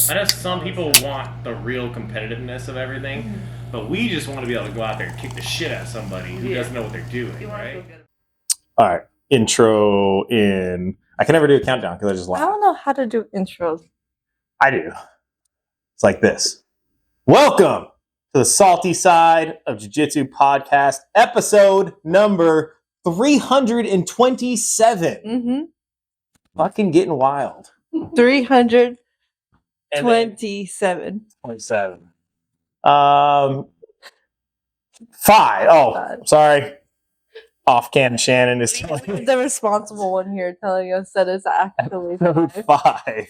I know some people want the real competitiveness of everything, but we just want to be able to go out there and kick the shit out of somebody who doesn't know what they're doing, right? All right. Intro in. I can never do a countdown because I just laugh. I don't know how to do intros. I do. It's like this. Welcome to the Salty Side of Jiu Jitsu podcast, episode number 327. Mm-hmm. Fucking getting wild. 327. 27. 5. Oh, sorry. Off-can Shannon is telling me. The responsible one here telling us that it's actually Episode 5.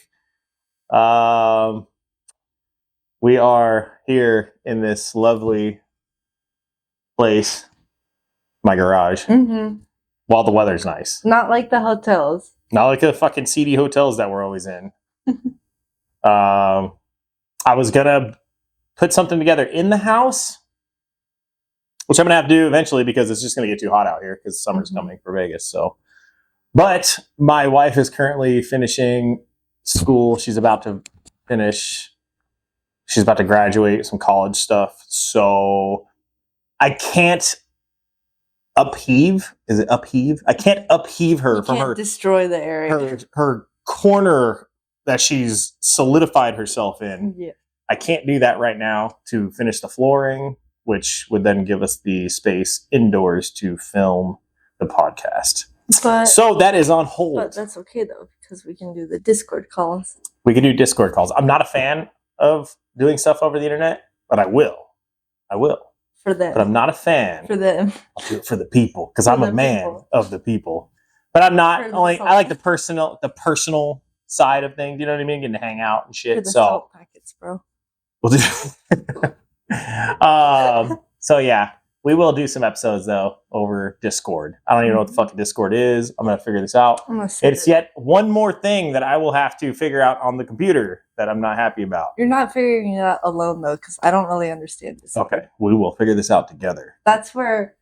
We are here in this lovely place, my garage, while the weather's nice. Not like the hotels. Not like the fucking seedy hotels that we're always in. I was gonna put something together in the house, which I'm gonna have to do eventually because it's just gonna get too hot out here because summer's coming for Vegas. So, but my wife is currently finishing school. She's about to finish. She's about to graduate some college stuff. So I can't upheave. Is it upheave? I can't upheave her from her destroy the area. Her corner that she's solidified herself in. Yeah. I can't do that right now to finish the flooring, which would then give us the space indoors to film the podcast. So that is on hold. But that's okay though, because we can do the Discord calls. We can do Discord calls. I'm not a fan of doing stuff over the internet, but I will. For them. But I'm not a fan. For them. I'll do it for the people because I'm a man of the people. But I'm not only. I like the personal side of things. You know what I mean? Getting to hang out and shit. For the salt packets, bro. We'll do. So yeah, we will do some episodes though over Discord. I don't even know what the fucking Discord is. I'm gonna figure this out. It's yet one more thing that I will have to figure out on the computer that I'm not happy about. You're not figuring it out alone though, because I don't really understand this. Okay, we will figure this out together. That's where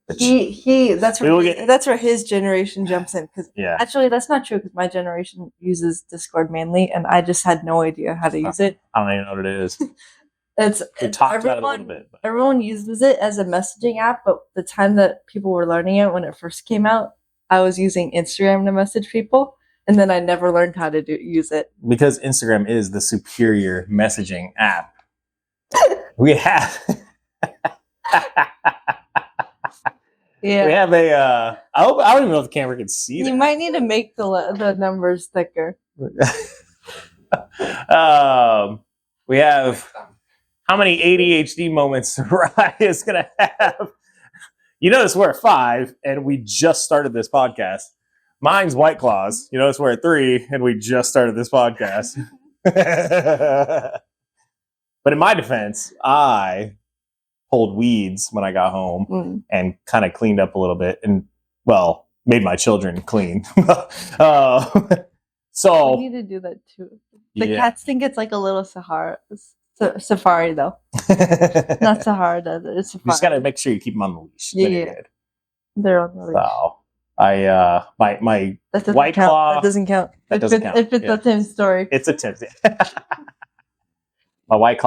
that's where his generation jumps in. Because actually, that's not true. Because my generation uses Discord mainly, and I just had no idea how to use it. I don't even know what it is. We talked about it a little bit. But everyone uses it as a messaging app, but the time that people were learning it when it first came out, I was using Instagram to message people, and then I never learned how to use it. Because Instagram is the superior messaging app. We have... Yeah. We have a... I don't even know if the camera can see that. You might need to make the numbers thicker. We have... How many ADHD moments Rye is going to have? You notice we're at 5, and we just started this podcast. Mine's White Claws. You notice we're at 3, and we just started this podcast. But in my defense, I pulled weeds when I got home and kind of cleaned up a little bit and, well, made my children clean. So we need to do that too. The cats think it's like a little safari though. Not Sahara Desert. It's safari. You just got to make sure you keep them on the leash. Yeah. They're on the leash. So my White Claw. That doesn't count. If it's a Tim story. It's a Tim. My White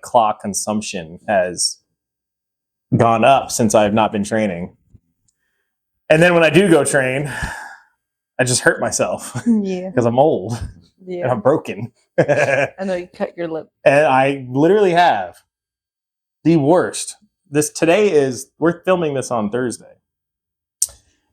Claw consumption has gone up since I have not been training. And then when I do go train, I just hurt myself. Yeah. Because I'm old. Yeah. And I'm broken. I know you cut your lip. And I literally have the worst. We're filming this on Thursday.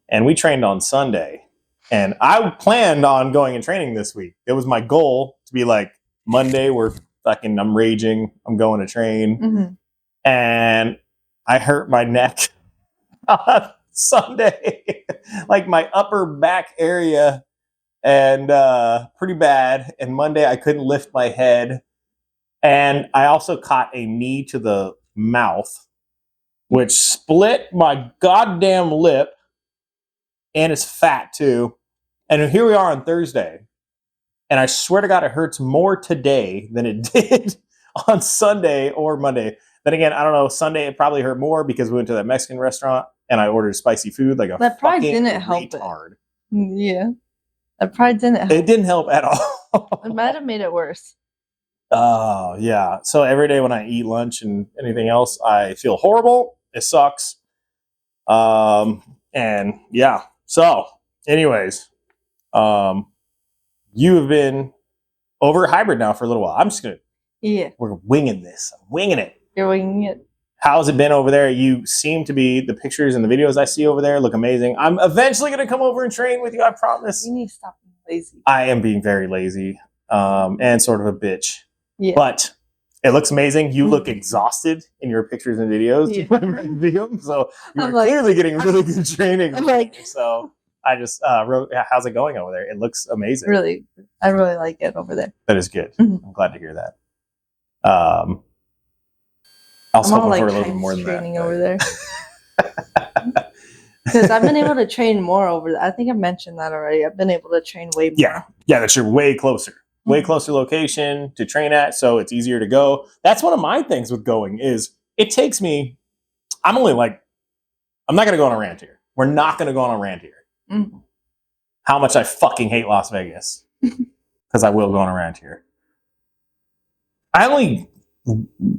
And we trained on Sunday. And I planned on going and training this week. It was my goal to be like, Monday, I'm raging. I'm going to train. Mm-hmm. And I hurt my neck on Sunday. Like my upper back area. And pretty bad. And Monday, I couldn't lift my head. And I also caught a knee to the mouth, which split my goddamn lip. And it's fat, too. And here we are on Thursday. And I swear to God, it hurts more today than it did on Sunday or Monday. Then again, I don't know. Sunday, it probably hurt more because we went to that Mexican restaurant and I ordered spicy food like a that probably didn't help retard. Yeah. That probably didn't help. It didn't help at all. It might have made it worse. Oh, yeah. So every day when I eat lunch and anything else, I feel horrible. It sucks. And yeah. So, anyways, you have been over at hybrid now for a little while. I'm just gonna. Yeah. We're winging this. I'm winging it. You're winging it. How's it been over there? You seem to be, the pictures and the videos I see over there look amazing. I'm eventually going to come over and train with you, I promise. You need to stop being lazy. I am being very lazy and sort of a bitch. Yeah. But it looks amazing. You look exhausted in your pictures and videos. Yeah. So you're clearly getting really good training. I'm like, so I just wrote, how's it going over there? It looks amazing. Really, I really like it over there. That is good. Mm-hmm. I'm glad to hear that. I was hoping for a little bit more than that. Training over there. Because I've been able to train more over there. I think I mentioned that already. I've been able to train way more. Yeah, that you're way closer. Way closer location to train at, so it's easier to go. That's one of my things with going is it takes me, I'm not going to go on a rant here. We're not going to go on a rant here. Mm-hmm. How much I fucking hate Las Vegas. Because I will go on a rant here. I only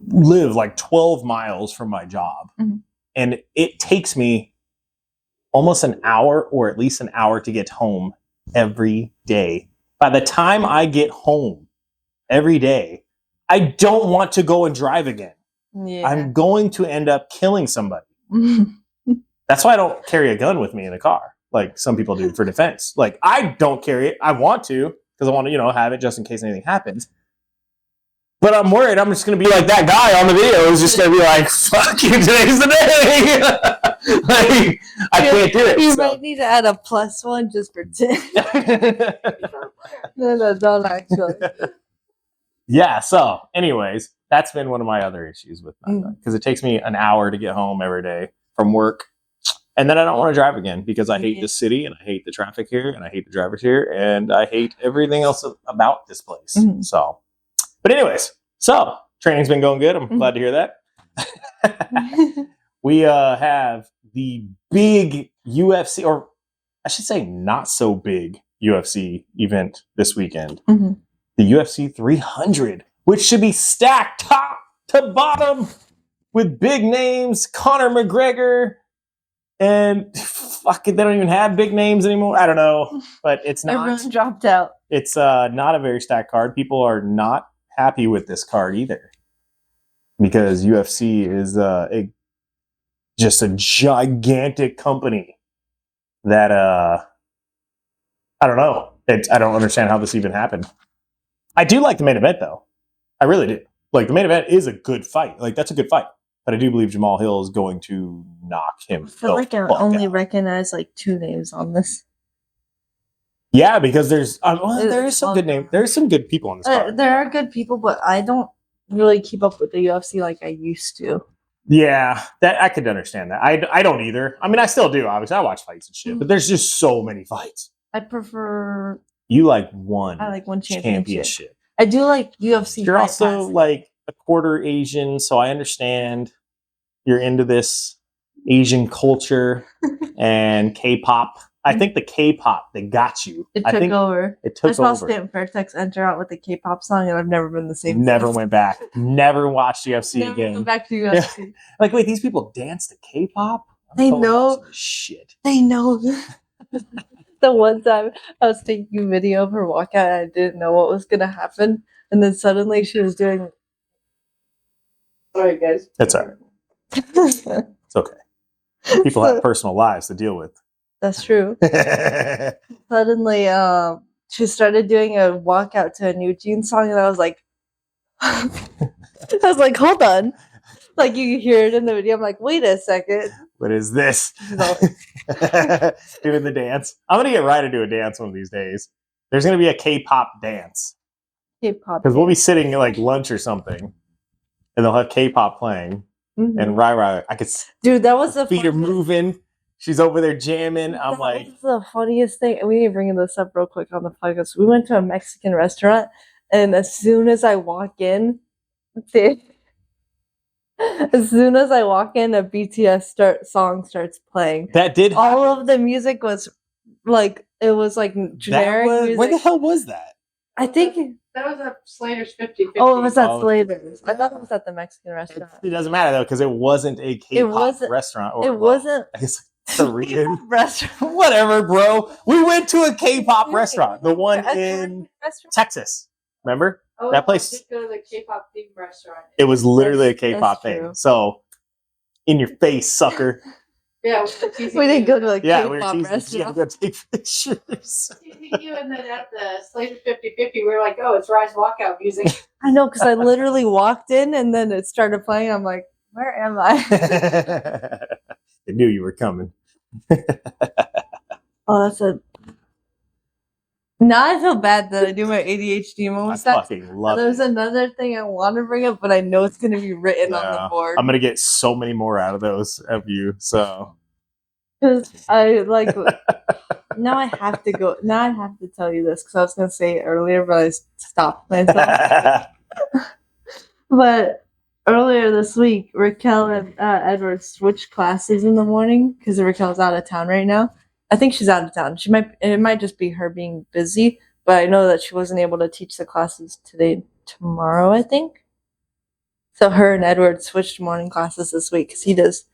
live like 12 miles from my job. Mm-hmm. And it takes me almost an hour or at least an hour to get home every day. By the time I get home every day, I don't want to go and drive again. Yeah. I'm going to end up killing somebody. That's why I don't carry a gun with me in the car, like some people do for defense. Like, I don't carry it. I want to, because I want to, have it just in case anything happens. But I'm worried I'm just going to be like that guy on the video who's just going to be like, fuck you, today's the day. Like, I can't do it. You might need to add a +1 just for 10. No, don't actually. Yeah, so anyways, that's been one of my other issues with that. Because it takes me an hour to get home every day from work. And then I don't want to drive again because I hate the city and I hate the traffic here and I hate the drivers here and I hate everything else about this place. Mm-hmm. So, but anyways, so training's been going good. I'm glad to hear that. We have the big UFC, or I should say not so big UFC event this weekend. Mm-hmm. The UFC 300, which should be stacked top to bottom with big names, Conor McGregor, and fucking they don't even have big names anymore. I don't know, but it's not. Everyone dropped out. It's not a very stacked card. People are not happy with this card either because UFC is just a gigantic company that I don't know. I don't understand how this even happened. I do like the main event though. I really do. Like the main event is a good fight. Like that's a good fight. But I do believe Jamal Hill is going to knock him. I feel like I only recognize like 2 names on this. Yeah, because there's some good names. There's some good people on this card. There are good people, but I don't really keep up with the UFC like I used to. Yeah, that I could understand that. I don't either. I mean, I still do. Obviously, I watch fights and shit, but there's just so many fights. I prefer. You like one. I like one championship. I I do like UFC. You're also like a quarter Asian, so I understand you're into this Asian culture and K-pop. I think the K-pop, they got you. It took over. It took over. I saw Stanton Fairtex enter out with the K-pop song, and I've never been the same. Never went back. Never watched UFC again. Went back to UFC. Yeah. Like, wait, these people dance to K-pop? They know. Shit. They know. The one time I was taking a video of her walkout, and I didn't know what was going to happen, and then suddenly she was doing. Sorry, guys. It's all right. It's okay. People have personal lives to deal with. That's true. Suddenly, she started doing a walkout to a New Jeans song, and I was like, hold on. Like you hear it in the video. I'm like, wait a second. What is this? Doing the dance. I'm going to get Ryan to do a dance one of these days. There's going to be a K-pop dance. K-pop. Because we'll be sitting at like lunch or something, and they'll have K-pop playing. Mm-hmm. And Rai, I could. Dude, that was the feet are moving. She's over there jamming. I'm like, that's the funniest thing. We need to bring this up real quick on the podcast. We went to a Mexican restaurant, and as soon as I walk in, a BTS song starts playing. That did. All of the music was like it was like generic music. Where the hell was that? I think that was at Slater's 50/50. Oh, it was at Slater's. I thought it was at the Mexican restaurant. It doesn't matter though, because it wasn't a K-pop restaurant. Or, wasn't. I guess Korean restaurant. Whatever, bro. We went to a K-pop restaurant, the one in Texas. Remember that place? We did go to the K-pop themed restaurant. It was literally a K-pop thing. So, in your face, sucker. Yeah, we didn't go to a K-pop restaurant. Yeah, go take pictures. You and then at the Slater 50/50, we were like, "Oh, it's Rise walkout music." I know, because I literally walked in and then it started playing. I'm like, "Where am I?" I knew you were coming. Oh, that's a. Now I feel bad that I do my ADHD moments. I fucking love it. There's another thing I want to bring up, but I know it's going to be written on the board. I'm going to get so many more out of those of you. So, because I like. Now I have to go. Now I have to tell you this because I was going to say it earlier, but I stopped myself. But earlier this week, Raquel and Edward switched classes in the morning because Raquel's out of town right now. I think she's out of town. It might just be her being busy, but I know that she wasn't able to teach the classes tomorrow, I think. So her and Edward switched morning classes this week because he does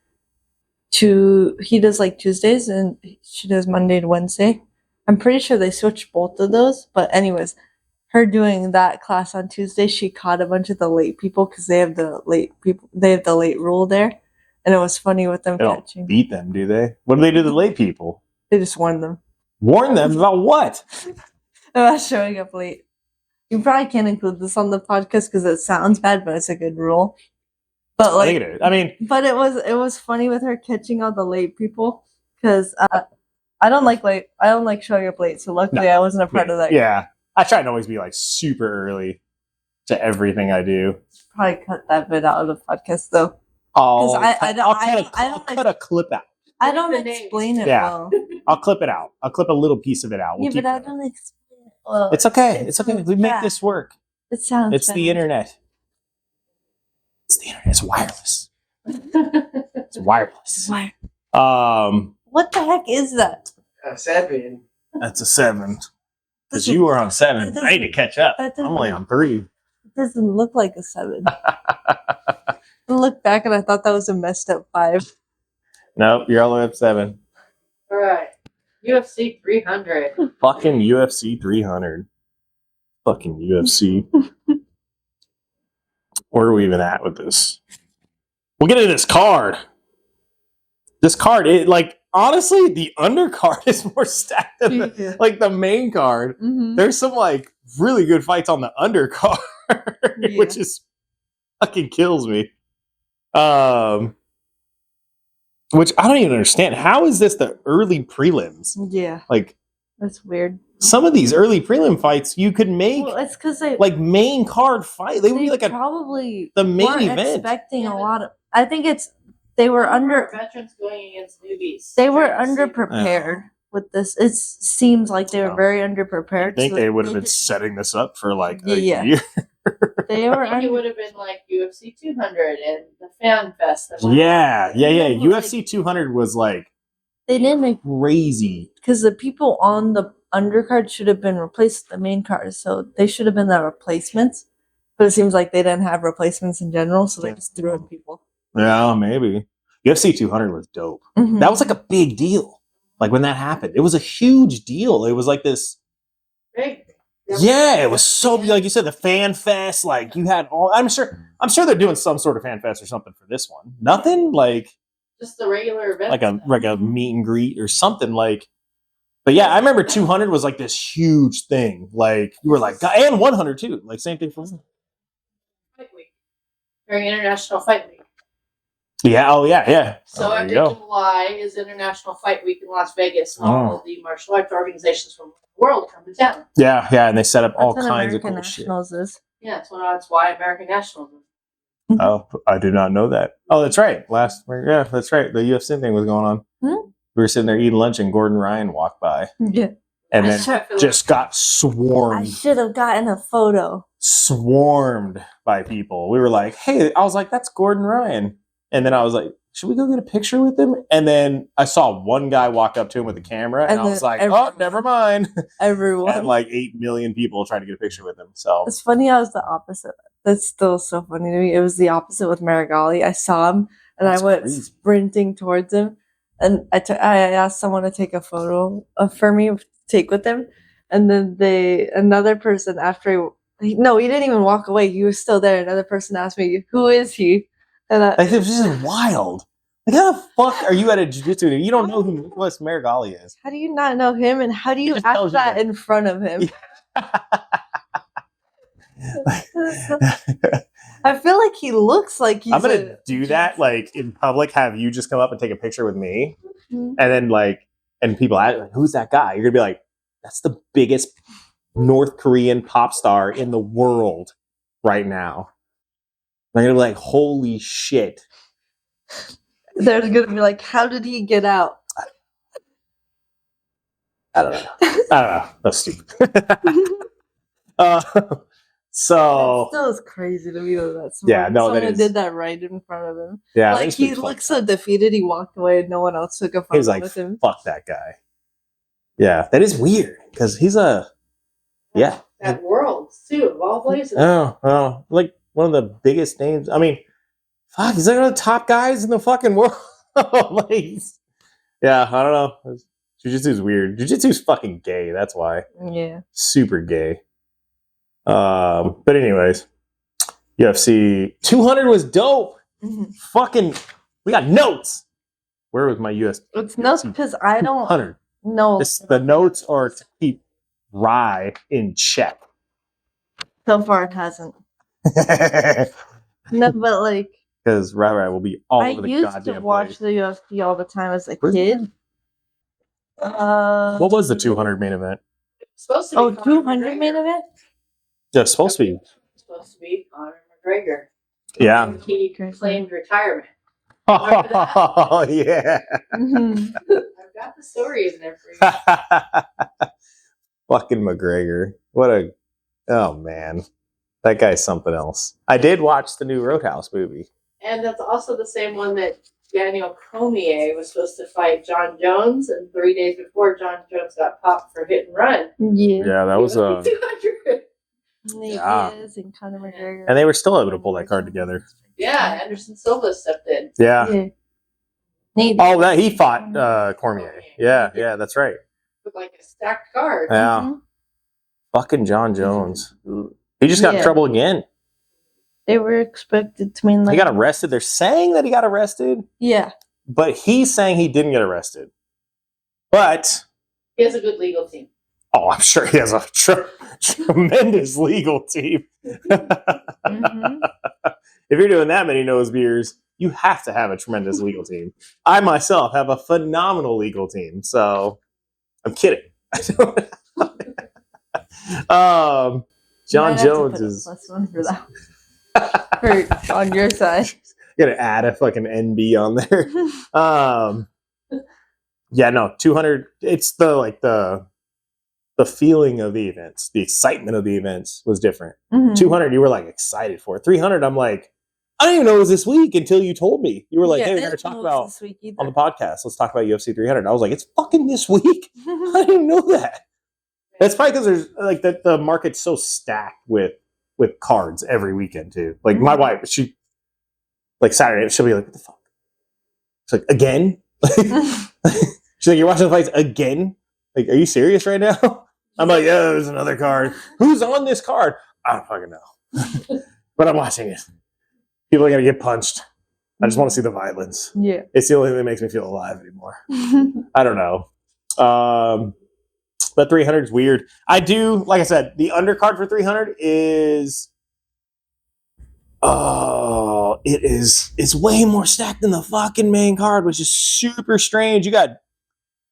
like Tuesdays and she does Monday to Wednesday. I'm pretty sure they switched both of those, but anyways, her doing that class on Tuesday, she caught a bunch of the late people because they have the late rule there, and it was funny with them catching. Don't beat them, do they? What do they do to the late people? They just warn them. Warn them about what? About showing up late. You probably can't include this on the podcast because it sounds bad, but it's a good rule. But like, I think it is. I mean, but it was funny with her catching all the late people because I don't like showing up late. So luckily, I wasn't a part of that. Yeah, I try to always be like super early to everything I do. Probably cut that bit out of the podcast though. I'll cut a clip out. I don't explain it well. I'll clip it out. I'll clip a little piece of it out. But I don't explain it well. It's okay. It's okay. We make this work. It sounds It's the internet. It's the internet. It's wireless. It's wireless. What the heck is that? A 7. That's a 7. Because you were on 7. I need to catch up. I'm only on 3. It doesn't look like a 7. I looked back and I thought that was a messed up 5. Nope, you're all the way up 7. All right. UFC 300. Fucking UFC 300. Fucking UFC. Where are we even at with this? We'll get into this card. This card, honestly, the undercard is more stacked than the main card. Mm-hmm. There's some really good fights on the undercard, which is fucking kills me. Which I don't even understand. How is this the early prelims? Yeah. That's weird. Some of these early prelim fights you could make. Well, it's because they main card fight. They would be probably the main event. Expecting a lot of. I think they were veterans going against newbies. They were underprepared with this. It seems like they were very underprepared. I think they would have been setting this up for a year. They were. It would have been like UFC 200 and the Fan Fest. Yeah. UFC 200 was they didn't make crazy because the people on the undercard should have been replaced with the main card, so they should have been the replacements. But it seems like they didn't have replacements in general, so they just threw in people. Yeah, maybe. UFC 200 was dope. Mm-hmm. That was a big deal. When that happened, it was a huge deal. It was this. Big. Yeah, it was so like you said, the fan fest. You had all. I'm sure they're doing some sort of fan fest or something for this one. Nothing just the regular event, like a meet and greet or something But yeah, I remember 200 was this huge thing. You were and 100 too. Same thing for me. Fight week during International Fight Week. Yeah. Oh yeah. So every July is International Fight Week in Las Vegas. And all of the martial arts organizations from the world come to town. Yeah, and they set up all kinds of cool shit. Is. Yeah, that's why American Nationals is. Oh, I did not know that. Oh, that's right. That's right. The UFC thing was going on. Hmm? We were sitting there eating lunch, and Gordon Ryan walked by. Yeah. And then just got swarmed. I should have gotten a photo. Swarmed by people. We were like, hey, I was like, that's Gordon Ryan. And then I was like, should we go get a picture with him? And then I saw one guy walk up to him with a camera, and I was like, oh, never mind. Everyone. And like 8 million people trying to get a picture with him. So it's funny how it's the opposite. That's still so funny to me. It was the opposite with Marigali. I saw him, and I went sprinting towards him, and I asked someone to take a photo for me to take with him, and then another person after he didn't even walk away. He was still there. Another person asked me, "Who is he?" And this is wild. Like, how the fuck are you at a jiu-jitsu? You don't know who Nicholas Marigali is. How do you not know him? And how do you ask that in front of him? I feel like he looks like he's. I'm gonna do that, like in public. Have you just come up and take a picture with me, and then and people ask, like, "Who's that guy?" You're gonna be like, "That's the biggest North Korean pop star in the world right now." They're gonna be like, "Holy shit!" They're gonna be like, "How did he get out?" I don't know. That's stupid. So that still is crazy to me though. That's someone did that right in front of him. Yeah, like he looked so defeated. He walked away, and no one else took a photo with him. Fuck that guy. Yeah, that is weird because he's that world too of all places. Oh, like one of the biggest names. I mean, fuck, he's like one of the top guys in the fucking world. Yeah, I don't know. Jiu-jitsu is weird. Jiu-jitsu is fucking gay. That's why. Yeah. Super gay. But anyways, UFC 200 was dope. Fucking, we got notes. Where was my US? It's notes because I don't 200. know. The notes are to keep Rye in check. So far, it hasn't. No, but like, because Rye will be all over the goddamn place. I used to watch the UFC all the time as a kid. What was the 200 main event? Supposed to be 200 main event? Yeah, it's supposed to be. Supposed to be Conor McGregor. Yeah. He claimed retirement. Oh, yeah. Mm-hmm. I've got the story in there for you. Fucking McGregor. Oh, man. That guy's something else. I did watch the new Roadhouse movie. And that's also the same one that Daniel Cormier was supposed to fight John Jones, and 3 days before, John Jones got popped for hit and run. Yeah, that was 200. And Conor McGregor. And they were still able to pull that card together. Yeah, Anderson Silva stepped in. Yeah. Oh, he fought Cormier. Yeah, that's right. With like a stacked card. Yeah. Mm-hmm. Fucking John Jones. He just got in trouble again. They were expected to mean like he got arrested. They're saying that he got arrested. Yeah. But he's saying he didn't get arrested. But he has a good legal team. Oh, I'm sure he has a tremendous legal team. Mm-hmm. If you're doing that many nose beers, you have to have a tremendous legal team. I myself have a phenomenal legal team, so I'm kidding. John Jones is plus one for that. For on your side, you gotta add a fucking NB on there. Yeah, no, 200. It's the feeling of the events, the excitement of the events was different. Mm-hmm. 200, you were like excited for it. 300, I'm like, I don't even know it was this week until you told me. You were like, hey, we're going to talk about on the podcast. Let's talk about UFC 300. I was like, it's fucking this week. I didn't even know that. That's probably because there's like the market's so stacked with cards every weekend too. Like my wife, she like Saturday, she'll be like, what the fuck? She's like, again? She's like, you're watching the fights again? Like, are you serious right now? I'm like, yeah, there's another card. Who's on this card? I don't fucking know. But I'm watching it. People are going to get punched. I just want to see the violence. Yeah. It's the only thing that makes me feel alive anymore. I don't know. But 300 is weird. I do, like I said, the undercard for 300 is... Oh, it's way more stacked than the fucking main card, which is super strange. You got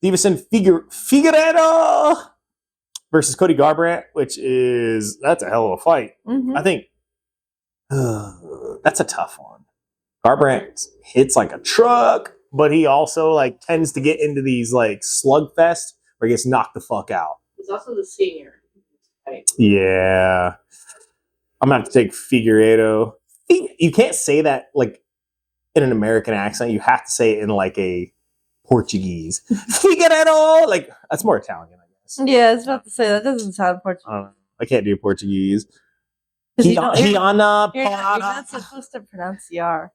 Davison Figueiredo versus Cody Garbrandt, that's a hell of a fight. Mm-hmm. I think that's a tough one. Garbrandt hits like a truck, but he also like tends to get into these like slugfest where he gets knocked the fuck out. He's also the senior. Right? Yeah. I'm gonna have to take Figueiredo. You can't say that like in an American accent. You have to say it in like a Portuguese. Figueroa! Like, that's more Italian, I guess. Yeah, I was about to say, that doesn't sound Portuguese. I can't do Portuguese. You're Hiana, not supposed to pronounce the R.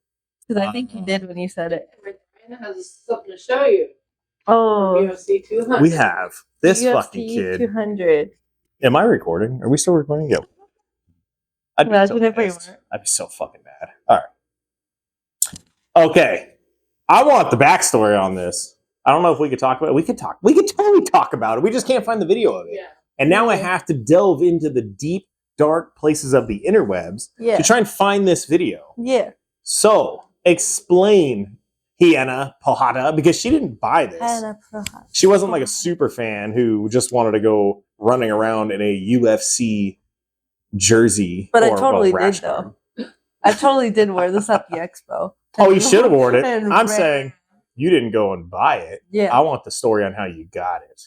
Because I think you did when you said it. Ryan has something to show you. Oh. UFC 200. We have this UFC fucking kid. 200. Am I recording? Are we still recording? Yeah. Imagine if we weren't. I'd be so fucking mad. All right. Okay. I want the backstory on this. I don't know if we could talk about it. We could totally talk about it. We just can't find the video of it. Yeah. And now I have to delve into the deep, dark places of the interwebs to try and find this video. Yeah. So, explain Hiana Pohada, because she didn't buy this. She wasn't like a super fan who just wanted to go running around in a UFC jersey. But I totally did, though. I totally did wear this at the expo. Oh, you should have worn it. I'm saying you didn't go and buy it. Yeah. I want the story on how you got it.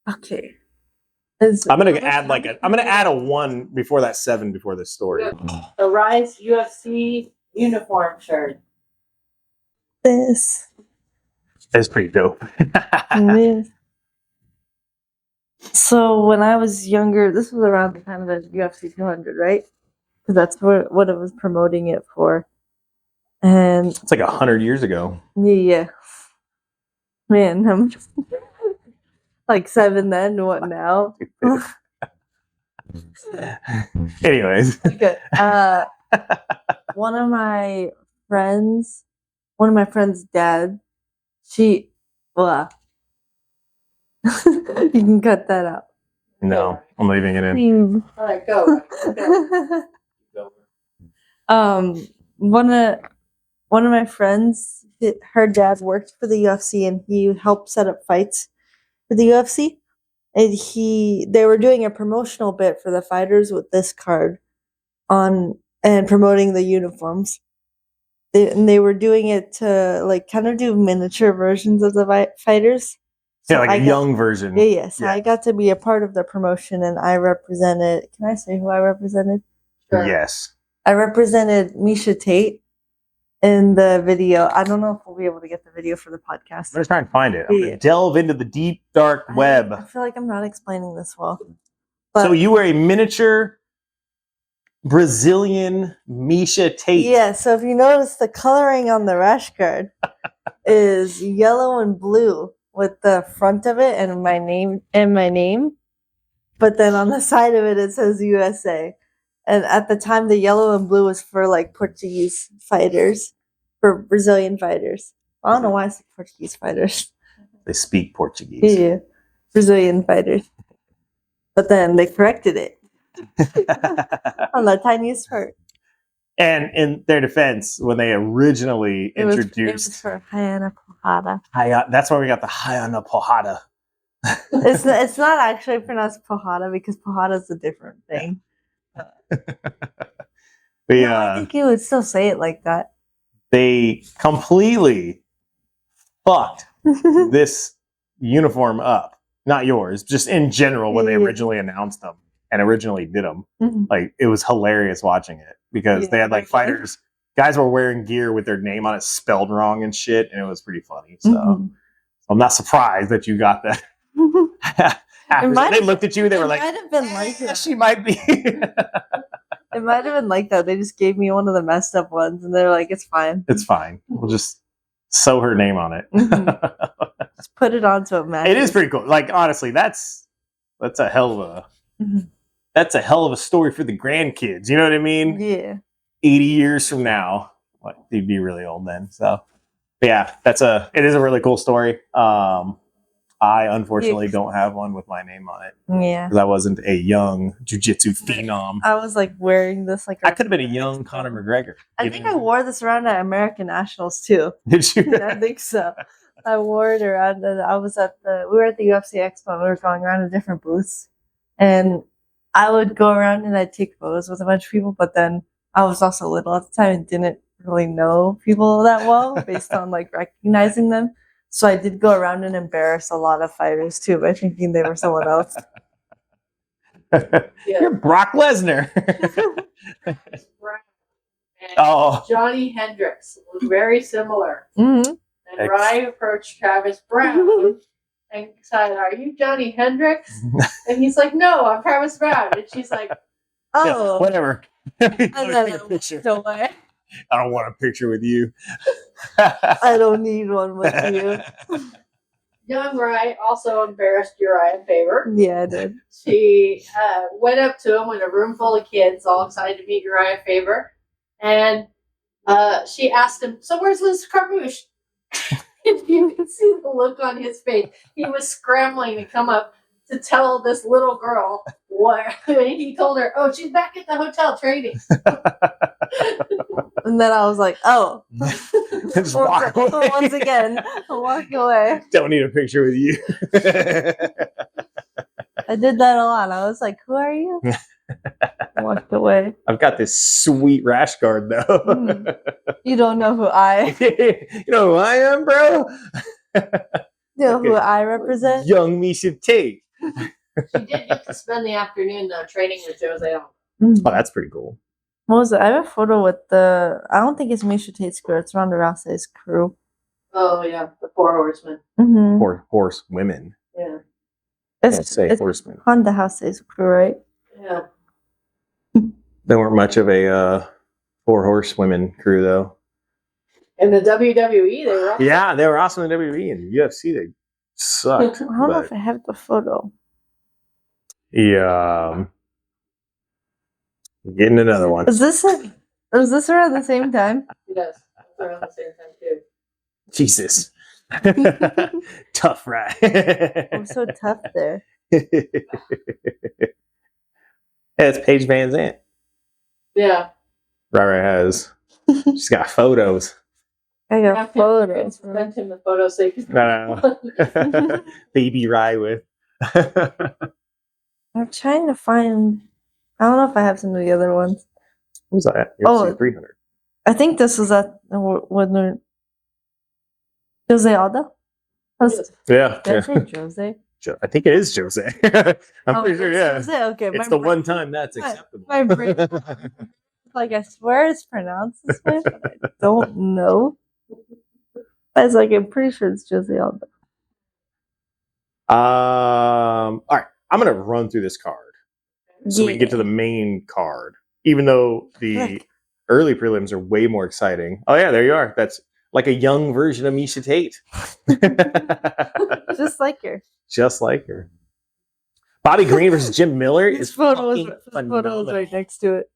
Okay. I'm gonna add a 1 before that 7 before this story. The Rise UFC uniform shirt. This is pretty dope. So when I was younger, this was around the time of the UFC 200, right? Because that's what it was promoting it for. And it's like 100 years ago. Yeah. Man, I'm like 7 then. What now? Anyways. Okay. One of my friends' dad, you can cut that out. No, I'm leaving it in. All right, go. One of my friends, her dad worked for the UFC and he helped set up fights for the UFC. And they were doing a promotional bit for the fighters with this card on and promoting the uniforms. They were doing it to like kind of do miniature versions of the fighters. So yeah, like a young version. Yeah. So I got to be a part of the promotion and I represented. Can I say who I represented? Sure. Yes. I represented Meisha Tate in the video. I don't know if we'll be able to get the video for the podcast. I'm just trying to find it. I'm going to delve into the deep, dark web. I feel like I'm not explaining this well. So you were a miniature Brazilian Meisha Tate. Yeah, so if you notice, the coloring on the rash guard is yellow and blue with the front of it and my name. But then on the side of it, it says USA. And at the time, the yellow and blue was for like Portuguese fighters, for Brazilian fighters. I don't know why I said Portuguese fighters. They speak Portuguese. Yeah, Brazilian fighters. But then they corrected it on the tiniest part. And in their defense, when they originally introduced, it was for Hiana Pohada. That's why we got the Hiana Pohada. It's not actually pronounced Pohada because Pohada is a different thing. I think you would still say it like that. They completely fucked this uniform up. Not yours, just in general when they originally announced them and originally did them. Mm-hmm. Like, it was hilarious watching it because they had like fighters, guys were wearing gear with their name on it spelled wrong and shit, and it was pretty funny. So I'm not surprised that you got that. They looked at you, they were like, might have been like that. She might be. It might have been like that. They just gave me one of the messed up ones and they're like, it's fine. It's fine. We'll just sew her name on it. Just put it on so it matches. It is pretty cool. Like, honestly, that's a hell of that's a hell of a story for the grandkids. You know what I mean? Yeah. 80 years from now. Like, they'd be really old then. So but yeah, it is a really cool story. I unfortunately don't have one with my name on it. Yeah. Because I wasn't a young Jiu Jitsu phenom. I was like wearing this like I could have been a young Conor McGregor. I think I wore this around at American Nationals too. Did you? I think so. I wore it around and we were at the UFC Expo and we were going around to different booths. And I would go around and I'd take photos with a bunch of people, but then I was also little at the time and didn't really know people that well based on like recognizing them. So I did go around and embarrass a lot of fighters too by thinking they were someone else. You're Brock Lesnar. And Johnny Hendricks was very similar. Mm-hmm. And Rye approached Travis Brown and said, "Are you Johnny Hendricks?" And he's like, "No, I'm Travis Brown." And she's like, "Oh, yeah, whatever." And then I walked away. I don't want a picture with you. I don't need one with you. Young Rye also embarrassed Uriah Faber. Yeah, I did. She went up to him in a room full of kids, all excited to meet Uriah Faber. And she asked him, "So where's Liz Carmouche?" And you can see the look on his face. He was scrambling to come up to tell this little girl what. He told her, "Oh, she's back at the hotel training." And then I was like, "Oh." Just walk away. Once again, walk away. Don't need a picture with you. I did that a lot. I was like, "Who are you?" Walked away. I've got this sweet rash guard though. You don't know who I. You know who I am, bro? You know who I represent? Young Meisha Tate. She did get to spend the afternoon training with Jose. Oh, that's pretty cool. What was it? I have a photo with I don't think it's Meisha Tate's crew. It's Ronda Rousey's crew. Oh, yeah. The Four Horsemen. Mm-hmm. Horse women. Yeah. It's horsemen. Ronda Rousey's crew, right? Yeah. They weren't much of a four horsewomen crew, though. In the WWE, they were awesome. Yeah, they were awesome in WWE and UFC. They sucked. I don't know if I have the photo. Yeah. Getting another one. Was this around the same time? Yes. Around the same time, too. Jesus. Tough, right? I'm so tough there. Hey, it's Paige Van Zandt. Yeah. Right has. She's got photos. I got photos. Sent him the photo so you can... No. Baby Rye with. I'm trying to find. I don't know if I have some of the other ones. What was that? Oh, 300. I think this was at when Jose Aldo. Yeah. Did I say Jose? I think it is Jose. I'm pretty sure, yeah. Jose? Okay, it's the one time that's acceptable. My brain, like, I swear it's pronounced this way, but I don't know. I was like, I'm pretty sure it's Jose Aldo. All right, I'm gonna run through this card so we can get to the main card. Even though the early prelims are way more exciting. Oh yeah, there you are. That's like a young version of Meisha Tate. Just like her. Just like her. Bobby Green versus Jim Miller is photo phenomenal. was right next to it.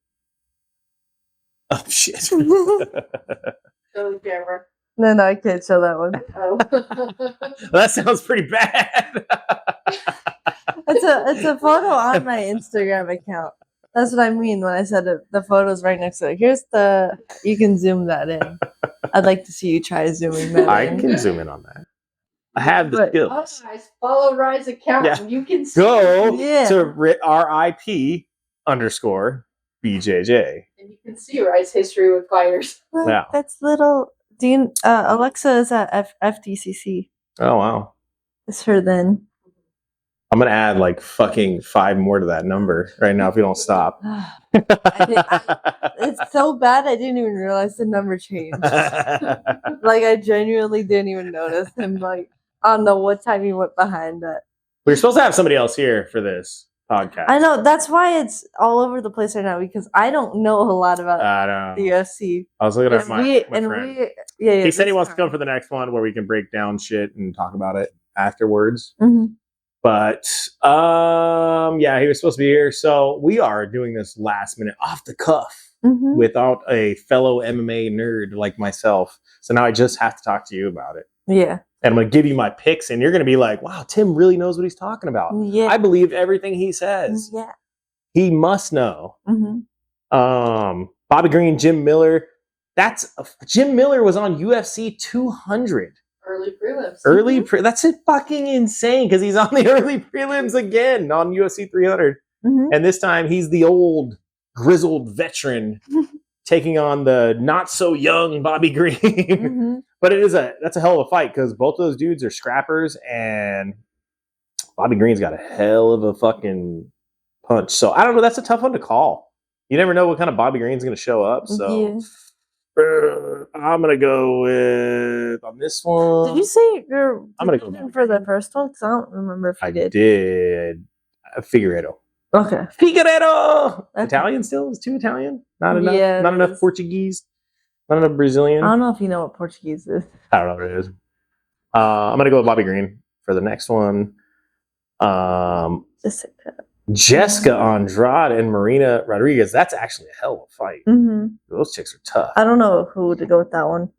Oh shit. Show the camera. No, I can't show that one. Oh. That sounds pretty bad. It's a photo on my Instagram account. That's what I mean when I said it, the photo's right next to it. Here's you can zoom that in. I'd like to see you try zooming that in. I can zoom in on that. I have the skills. Oh, guys, follow Rye's account and you can see. Go Yeah. to RIP_BJJ. And you can see Rye's history with fighters. Yeah. That's little Dean. Alexa is at FTCC. Oh wow. It's her then. I'm gonna add like fucking 5 more to that number right now if we don't stop. It's so bad I didn't even realize the number changed. Like I genuinely didn't even notice him. Like I don't know what time he went behind that. We're supposed to have somebody else here for this podcast. I know that's why it's all over the place right now because I don't know a lot about the UFC. I was looking at my friend. He said he wants to come for the next one where we can break down shit and talk about it afterwards. Mm-hmm. But yeah, he was supposed to be here. So we are doing this last minute off the cuff without a fellow MMA nerd like myself. So now I just have to talk to you about it. Yeah. And I'm going to give you my picks and you're going to be like, wow, Tim really knows what he's talking about. Yeah. I believe everything he says. Yeah. He must know. Mm-hmm. Bobby Green, Jim Miller. Jim Miller was on UFC 200. Early prelims. That's fucking insane because he's on the early prelims again on UFC 300. Mm-hmm. And this time he's the old grizzled veteran taking on the not so young Bobby Green. Mm-hmm. But that's a hell of a fight because both of those dudes are scrappers and Bobby Green's got a hell of a fucking punch. So I don't know. That's a tough one to call. you never know what kind of Bobby Green's going to show up. So I'm going to go with on this one. Did you say you're I'm going to go for the first one? Because I don't remember if you did. I did. Figueredo. Okay. Figueredo! Okay. Italian still? Is too Italian? Not enough? Yeah, not enough Portuguese? Not enough Brazilian? I don't know if you know what Portuguese is. I don't know what it is. I'm going to go with Bobby Green for the next one. Jessica Andrade and Marina Rodriguez. That's actually a hell of a fight. Mm-hmm. Those chicks are tough. I don't know who to go with that one.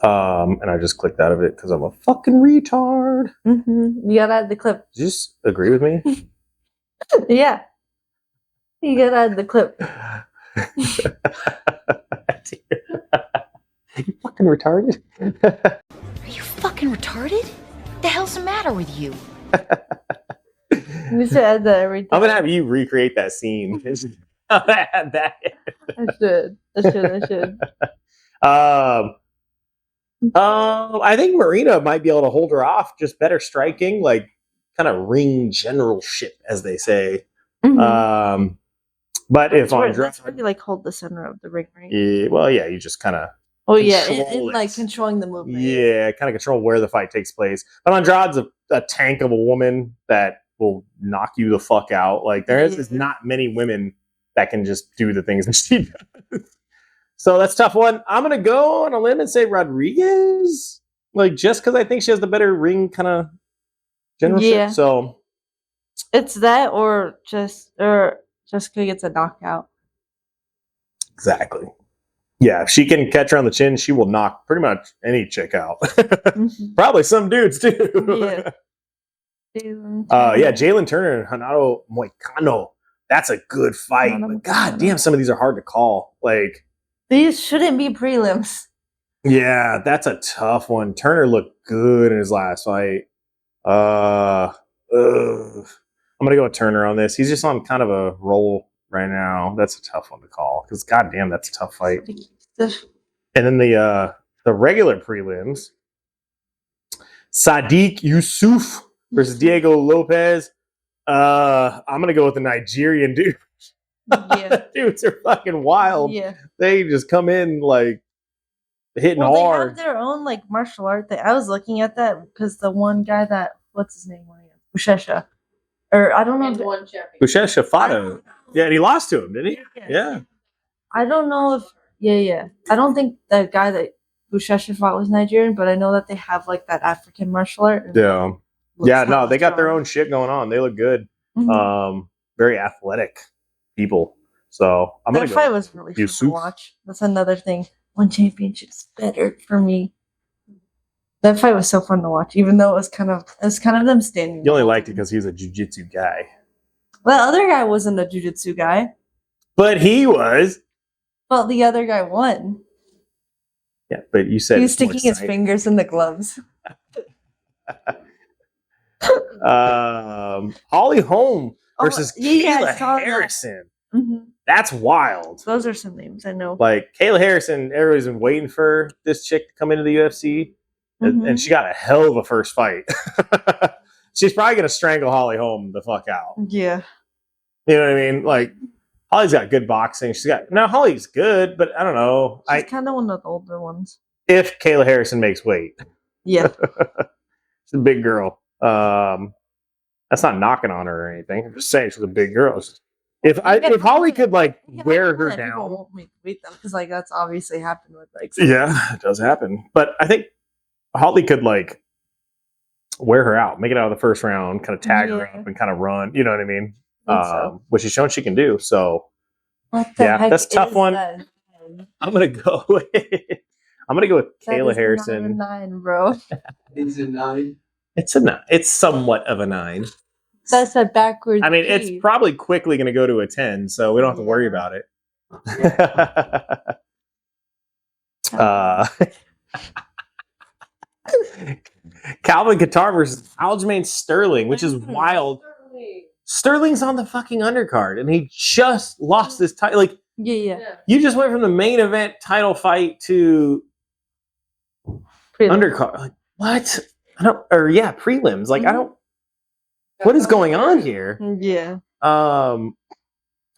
And I just clicked out of it because I'm a fucking retard. Mm-hmm. You gotta add the clip. Did you just agree with me? Yeah. You gotta add the clip. You fucking retarded? Are you fucking retarded? The hell's the matter with you? You should add that every time. I'm gonna have you recreate that scene. that. I should. I think Marina might be able to hold her off. Just better striking, like kind of ring generalship, as they say. Mm-hmm. But if that's Andrade, where you like hold the center of the ring, right? yeah, well, yeah, you just kind of. Oh yeah, in like controlling the movement. Yeah, kind of control where the fight takes place. But Andrade's a tank of a woman that will knock you the fuck out. Like there is not many women that can just do the things that she does. So that's a tough one. I'm gonna go on a limb and say Rodriguez, like just because I think she has the better ring kind of generalship. Yeah. So it's that, or Jessica gets a knockout. Exactly. Yeah, if she can catch her on the chin, she will knock pretty much any chick out. Probably some dudes too. Yeah. Jalen Turner and Renato Moicano. That's a good fight. But god damn, some of these are hard to call. Like these shouldn't be prelims. Yeah, that's a tough one. Turner looked good in his last fight. I'm gonna go with Turner on this. He's just on kind of a roll right now. That's a tough one to call because goddamn, that's a tough fight. And then the regular prelims, Sadiq Yusuf versus Diego Lopez. I'm gonna go with the Nigerian dude. Yeah. Dudes are fucking wild. Yeah. They just come in like hitting hard. hard. They have their own like martial art thing. I was looking at that because the one guy that what's his name? Bushesha. Or I don't know. Bushesha fought him. Yeah, and he lost to him, didn't he? Yeah. I don't know if I don't think the guy that Bushesha fought was Nigerian, but I know that they have like that African martial art. Yeah. Yeah, no, they got their own shit going on. They look good. Mm-hmm. Very athletic people. So I'm gonna go. That fight was really fun to watch. That's another thing. One championship's better for me. That fight was so fun to watch, even though it was kind of them standing. You only liked it because he's a jiu-jitsu guy. Well, the other guy wasn't a jiu-jitsu guy. But he was. Well, the other guy won. Yeah, but you said he was sticking his fingers in the gloves. Holly Holm versus Kayla Harrison. Mm-hmm. That's wild. Those are some names I know. Like Kayla Harrison, everybody's been waiting for this chick to come into the UFC, and she got a hell of a first fight. She's probably gonna strangle Holly Holm the fuck out. Yeah, you know what I mean. Like Holly's got good boxing. Holly's good, but I don't know. She's kind of one of the older ones. If Kayla Harrison makes weight, yeah, she's a big girl. That's not knocking on her or anything. I'm just saying she's a big girl. If Holly could like wear her down, people won't beat them because like that's obviously happened with like. Yeah, it does happen. But I think Holly could like wear her out, make it out of the first round, kind of tag her up and kind of run. You know what I mean? Which she's shown she can do. So that's a tough one. That? I'm gonna go. I'm gonna go with Kayla Harrison. Not a 9, bro. It's a 9. It's a 9. It's somewhat of a 9. That's a backwards. I mean, it's probably quickly going to go to a 10, so we don't have to worry about it. Calvin Kattar versus Aljamain Sterling, which is wild. Sterling's on the fucking undercard, and he just lost this title. Like, yeah. You just went from the main event title fight to undercard. Like, what? Prelims. Like, I don't. What is going on here? Yeah.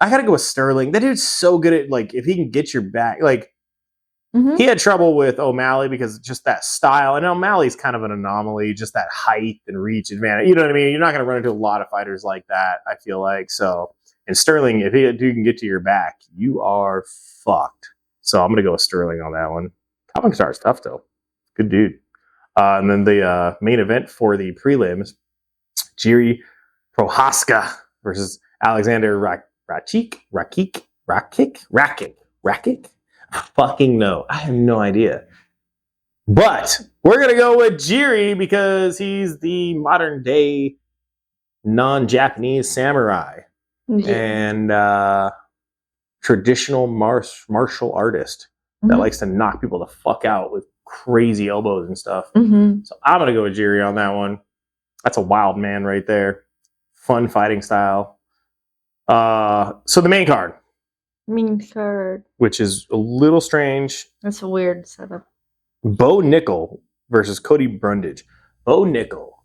I gotta go with Sterling. That dude's so good at like if he can get your back. Like Mhm. he had trouble with O'Malley because just that style, and O'Malley's kind of an anomaly, just that height and reach advantage. You know what I mean? You're not gonna run into a lot of fighters like that. I feel like so. And Sterling, if he dude can get to your back, you are fucked. So I'm gonna go with Sterling on that one. Kalvin is tough though. Good dude. And then the main event for the prelims, Jiri Prohaska versus Alexander Rakic. Fucking no. I have no idea. But we're going to go with Jiri because he's the modern day non-Japanese samurai and traditional martial artist that likes to knock people the fuck out with crazy elbows and stuff. So I'm going to go with Jiri on that one. That's a wild man right there. Fun fighting style. So the main card. Which is a little strange. That's a weird setup. Bo Nickel versus Cody Brundage. Bo Nickel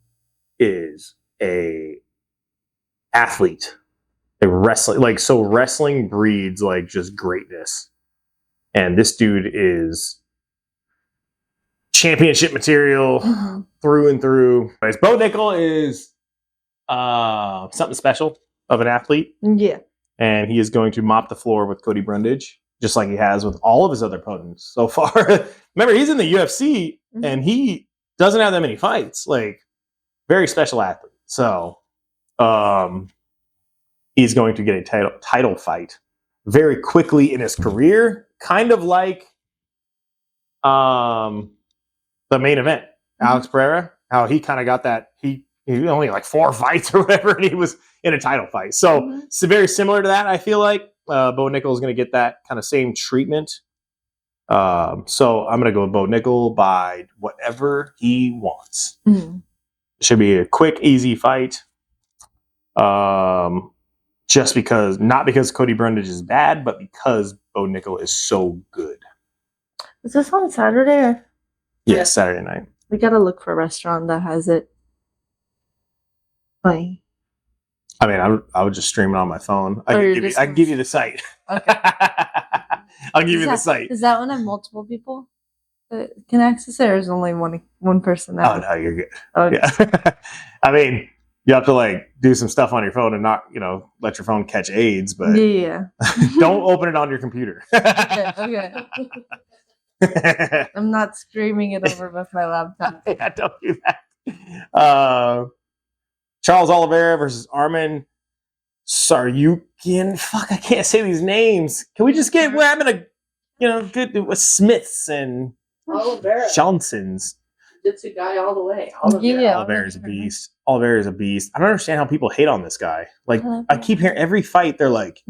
is a athlete. A wrestling, like, so wrestling breeds like just greatness. And this dude is championship material through and through. Bo Nickel is something special of an athlete. Yeah. And he is going to mop the floor with Cody Brundage, just like he has with all of his other opponents so far. Remember, he's in the UFC, and he doesn't have that many fights. Like, very special athlete. So, he's going to get a title fight very quickly in his career, kind of like the main event. Alex Pereira, how he kind of got that. He only like 4 fights or whatever, and he was in a title fight. So it's very similar to that. I feel like Bo Nickel is going to get that kind of same treatment. So I'm going to go with Bo Nickel by whatever he wants. Should be a quick, easy fight. Just because, not because Cody Brundage is bad, but because Bo Nickel is so good. Is this on Saturday? Or? Yeah, Saturday night. We got to look for a restaurant that has it. Fine. I mean, I would just stream it on my phone. I can give you the site. Okay. I'll give you the site. Does that one have multiple people that can access it, or is only one person? Oh, no, you're good. Okay. Yeah. I mean, you have to like do some stuff on your phone and not, let your phone catch AIDS, but yeah. Don't open it on your computer. Okay. I'm not streaming it over with my laptop. Yeah, don't do that. Charles Oliveira versus Armin Saryukin. Fuck, I can't say these names. Can we just get? I'm gonna, good with Smiths and Johnsons. Jiu-Jitsu guy all the way. Oliveira's a beast. Oliveira's a beast. I don't understand how people hate on this guy. Like, I keep hearing every fight, they're like,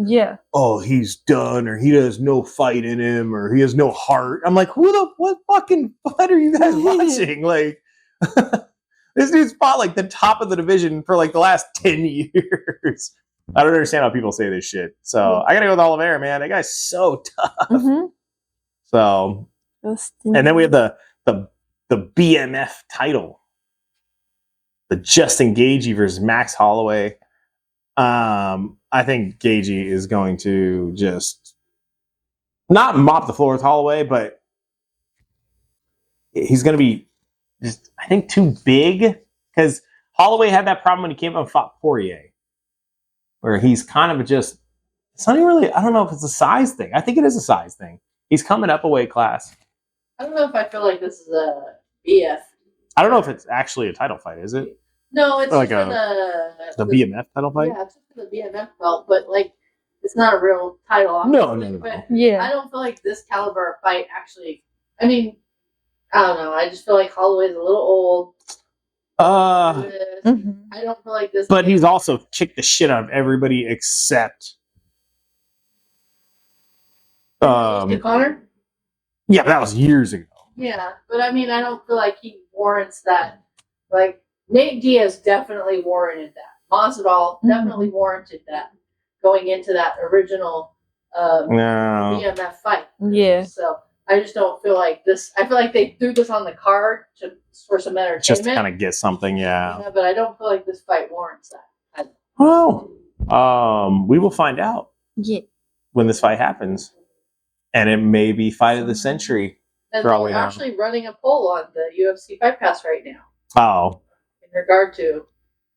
oh, he's done, or he has no fight in him, or he has no heart. I'm like, what fucking fight are you guys watching? Like, this dude's fought like the top of the division for like the last 10 years. I don't understand how people say this shit. So I gotta go with Oliveira, man. That guy's so tough. So, and then we have the BMF title, the Justin Gaethje versus Max Holloway. I think Gaethje is going to just not mop the floor with Holloway, but he's going to be just, I think, too big, because Holloway had that problem when he came up and fought Poirier, where he's kind of just, it's not even really, I don't know if it's a size thing. I think it is a size thing. He's coming up a weight class. I don't know if I feel like this is a BF. I don't know if it's actually a title fight, is it? No, it's like for the BMF title fight? Yeah, it's for the BMF belt, but like, it's not a real title. No. But I don't feel like this caliber of fight actually, I mean, I don't know. I just feel like Holloway's a little old. I don't feel like this. But he's also kicked the shit out of everybody except Connor? Yeah, that was years ago. Yeah, but I mean, I don't feel like he warrants that. Like, Nate Diaz definitely warranted that. Masvidal definitely warranted that going into that original BMF fight. Yeah. So I just don't feel like this. I feel like they threw this on the card for some entertainment. Just to kind of get something, yeah. But I don't feel like this fight warrants that. Well, we will find out. when this fight happens. And it may be fight of the century. And for all we we're know. actually running a poll on the UFC Fight Pass right now Oh. in regard to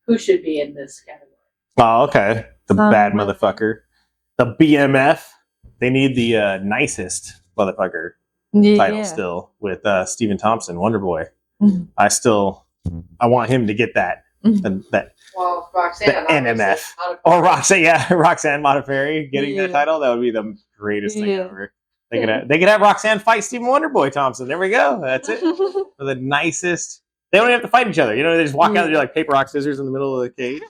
who should be in this category. Oh, okay. The bad motherfucker. The BMF. They need the nicest motherfucker title still with Stephen Thompson, Wonder Boy. Mm-hmm. I want him to get that. Well, Roxanne. The NMF. Or Roxanne Modafferi getting that title. That would be the greatest thing ever. They could have Roxanne fight Stephen Wonderboy Thompson. There we go. That's it. For the nicest. They don't even have to fight each other. You know, they just walk out and do like paper, rock, scissors in the middle of the cage.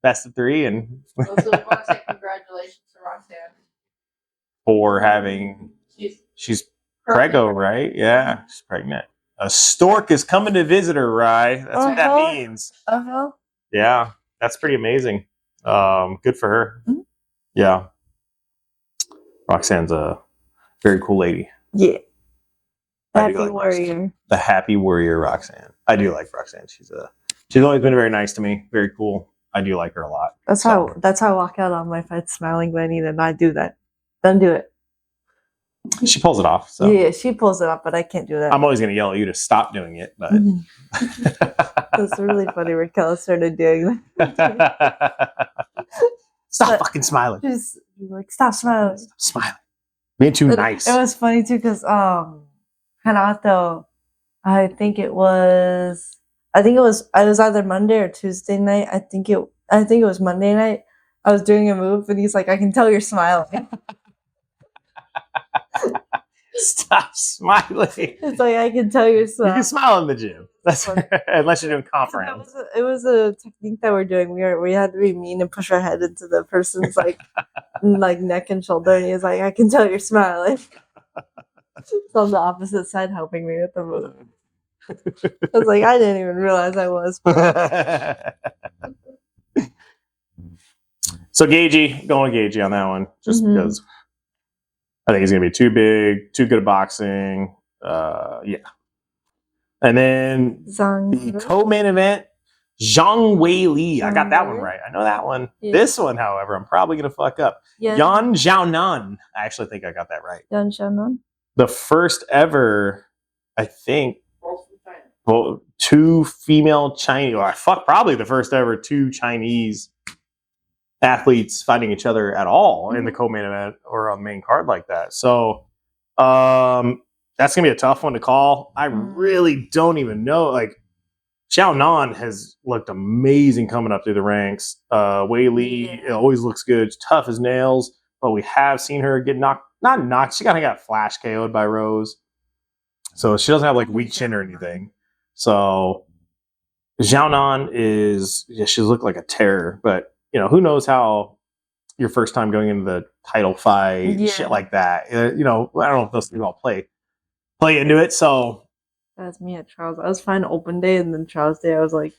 Best of 3. And also, I want to say congratulations to Roxanne. For having... She's preggo, right? Yeah, she's pregnant. A stork is coming to visit her, Rye. That's what that means. Yeah, that's pretty amazing. Good for her. Mm-hmm. Yeah. Roxanne's a very cool lady. Yeah. Happy like warrior. Roxanne. The happy warrior Roxanne. I do like Roxanne. She's always been very nice to me. Very cool. I do like her a lot. That's how I walk out on my fight smiling when I need to not do that. Don't do it. She pulls it off. So. Yeah, she pulls it off, but I can't do that. I'm always going to yell at you to stop doing it. But That's really funny. Raquel started doing that. Stop fucking smiling. She's like, stop smiling. Stop smiling. Being too nice. It was funny too because Hanato, I think it was either Monday or Tuesday night. I think it was Monday night. I was doing a move and he's like, I can tell you're smiling. Stop smiling. It's like, I can tell you're smiling. You can smile in the gym. That's unless you're doing comp rounds. It was a technique that we're doing. We had to be mean and push our head into the person's like neck and shoulder, and he's like, I can tell you're smiling. It's on the opposite side helping me with the move. I was like, I didn't even realize I was. So going Gagey on that one, just because I think he's going to be too big, too good at boxing. Yeah. And then the co-main event, Zhang Weili. I got that one right. I know that one. Yeah. This one, however, I'm probably going to fuck up. Yeah. Yan Xiaonan. I actually think I got that right. Yan Xiaonan. The first ever, I think, two female Chinese, probably the first ever 2 Chinese athletes fighting each other at all in the co-main event or on the main card like that. So that's going to be a tough one to call. I really don't even know. Like, Xiaonan has looked amazing coming up through the ranks. Weili always looks good. Tough as nails. But we have seen her get not knocked. She kind of got flash KO'd by Rose. So she doesn't have like weak chin or anything. So Xiaonan she's looked like a terror. But, who knows how your first time going into the title fight, shit like that. I don't know if those things all play into it. So that's me at Charles. I was fine open day, and then Charles Day, I was like,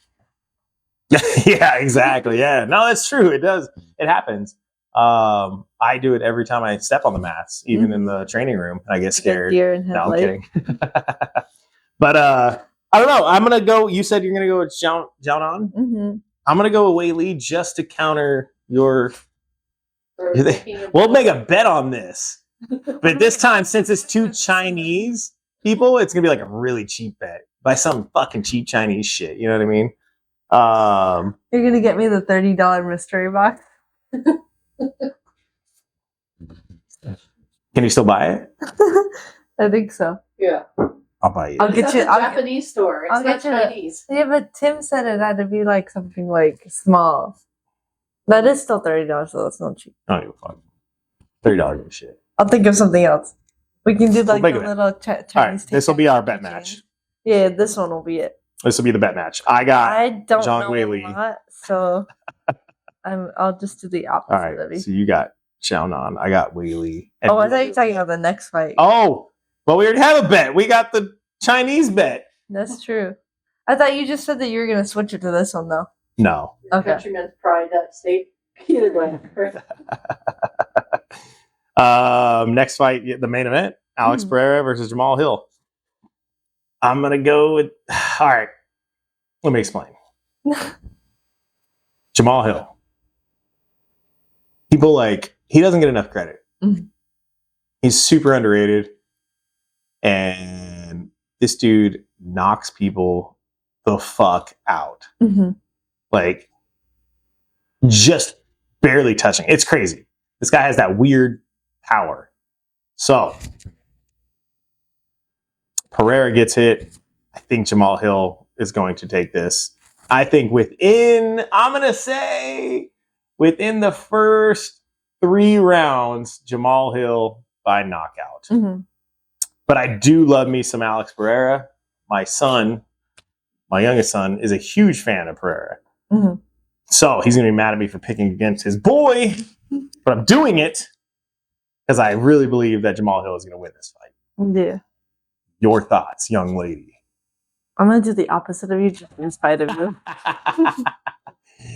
yeah, exactly. Yeah, no, that's true. It does. It happens. I do it every time I step on the mats, even in the training room. I get scared. No, I'm kidding. But I don't know. I'm gonna go. You said you're gonna go with Xiaonan. Mm-hmm. I'm gonna go with Weili just to counter your. We'll make a bet on this, but this time, since it's 2 Chinese people, it's gonna be like a really cheap bet by some fucking cheap Chinese shit. You know what I mean? You're gonna get me the $30 mystery box. Can you still buy it? I think so. Yeah. I'll buy it. I'll get you a Japanese store. It's not Chinese. Yeah, but Tim said it had to be like something like small. That is still $30, so that's not cheap. I don't give a fuck. $30 is shit. I'll think of something else. We can do like a little Chinese. All right, this will be our bet match. Yeah, this one will be it. This will be the bet match. I don't Zhang Weili. A lot, so I'll just do the opposite. All right, so you got Xiaonan. I got Weili. I thought you were talking about the next fight. Oh, well, we already have a bet. We got the Chinese bet. That's true. I thought you just said that you were going to switch it to this one, though. No. Okay. Countryman's pride, that state. Either way. Next fight, the main event, Alex Pereira versus Jamal Hill. I'm going to go with... All right. Let me explain. Jamal Hill. people he doesn't get enough credit. Mhm. He's super underrated. And this dude knocks people the fuck out. Mm-hmm. Just barely touching. It's crazy. This guy has that weird power. So, Pereira gets hit. I think Jamal Hill is going to take this. I think within the first 3 rounds, Jamal Hill by knockout. Mm-hmm. But I do love me some Alex Pereira. My youngest son, is a huge fan of Pereira. Mm-hmm. So he's going to be mad at me for picking against his boy. But I'm doing it because I really believe that Jamal Hill is going to win this fight. Yeah. Your thoughts, young lady? I'm going to do the opposite of you, just in spite of you.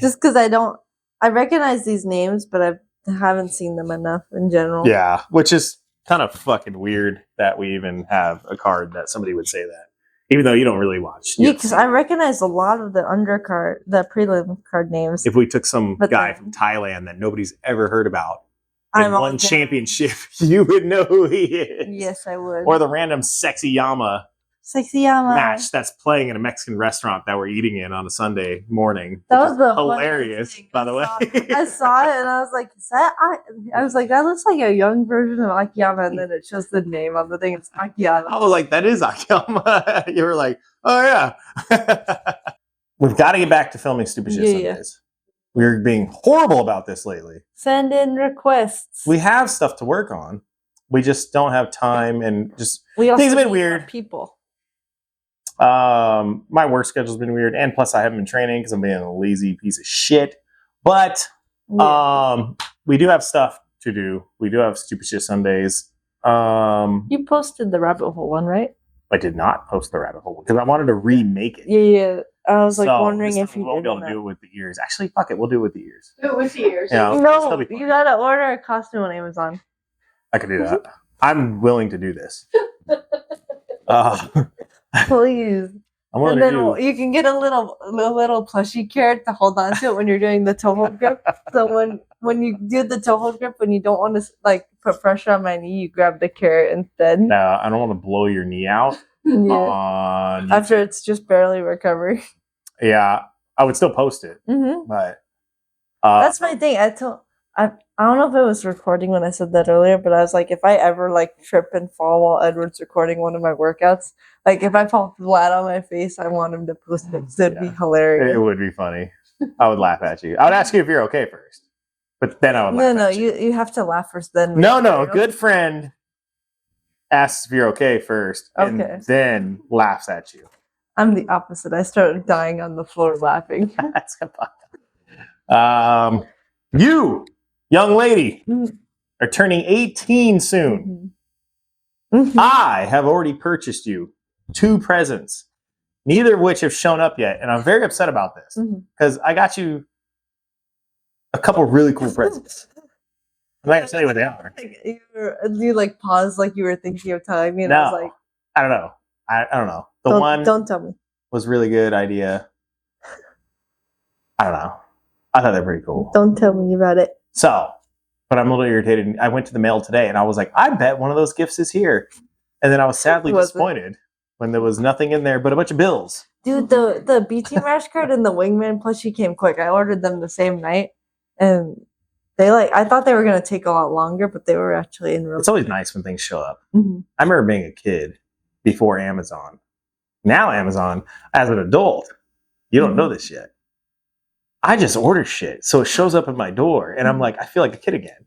Just because I recognize these names, but I haven't seen them enough in general. Yeah, which is kind of fucking weird that we even have a card that somebody would say that. Even though you don't really watch. Yeah, because I recognize a lot of the undercard, the prelim card names. If we took some guy from Thailand that nobody's ever heard about and won championship, you would know who he is. Yes, I would. Or the random Sexy Yama match that's playing in a Mexican restaurant that we're eating in on a Sunday morning. That was hilarious, by the way. I saw it and I was like, is that I was like, that looks like a young version of Akiyama, and then it shows the name on the thing. It's Akiyama. I was like, that is Akiyama. You were like, oh yeah. We've got to get back to filming Stupid Shit Sundays. We're being horrible about this lately. Send in requests. We have stuff to work on. We just don't have time, and just things have been weird. People. My work schedule's been weird, and plus I haven't been training because I'm being a lazy piece of shit. But we do have stuff to do. We do have Stupid Shit Sundays. You posted the rabbit hole one, right? I did not post the rabbit hole because I wanted to remake it. Yeah. I was wondering if you won't be able to do it with the ears. Actually, fuck it, we'll do it with the ears. Do it with the ears. No, you gotta order a costume on Amazon. I can do that. I'm willing to do this. Please. And then you can get a little plushie carrot to hold on to it when you're doing the toe hold grip. So when you do the toe hold grip, when you don't want to put pressure on my knee, you grab the carrot instead. No, I don't want to blow your knee out. Yeah. After it's just barely recovering. Yeah, I would still post it. Mm-hmm. But that's my thing. I don't know if it was recording when I said that earlier, but I was like, if I ever trip and fall while Edward's recording one of my workouts, if I fall flat on my face, I want him to post it. It'd be hilarious. It would be funny. I would laugh at you. I would ask you if you're okay first, but then I would laugh at you. No, you have to laugh first, then. No, good friend asks if you're okay first, and then laughs at you. I'm the opposite. I started dying on the floor laughing. That's you, young lady, are turning 18 soon. Mm-hmm. I have already purchased you 2 presents, neither of which have shown up yet, and I'm very upset about this because I got you a couple really cool presents. I'm not gonna tell you what they are. You paused like you were thinking of time. No, I was like, I don't know. I don't know. Don't tell me. Was really good idea. I don't know. I thought they were pretty cool. Don't tell me about it. So, but I'm a little irritated. I went to the mail today and I was like, I bet one of those gifts is here. And then I was sadly disappointed when there was nothing in there but a bunch of bills. Dude, the BT rash card and the Wingman plushie came quick. I ordered them the same night, and they I thought they were gonna take a lot longer, but they were actually in real. It's always nice when things show up. Mm-hmm. I remember being a kid before Amazon. Now Amazon, as an adult, you don't know this yet. I just order shit, so it shows up at my door, and I'm like, I feel like a kid again.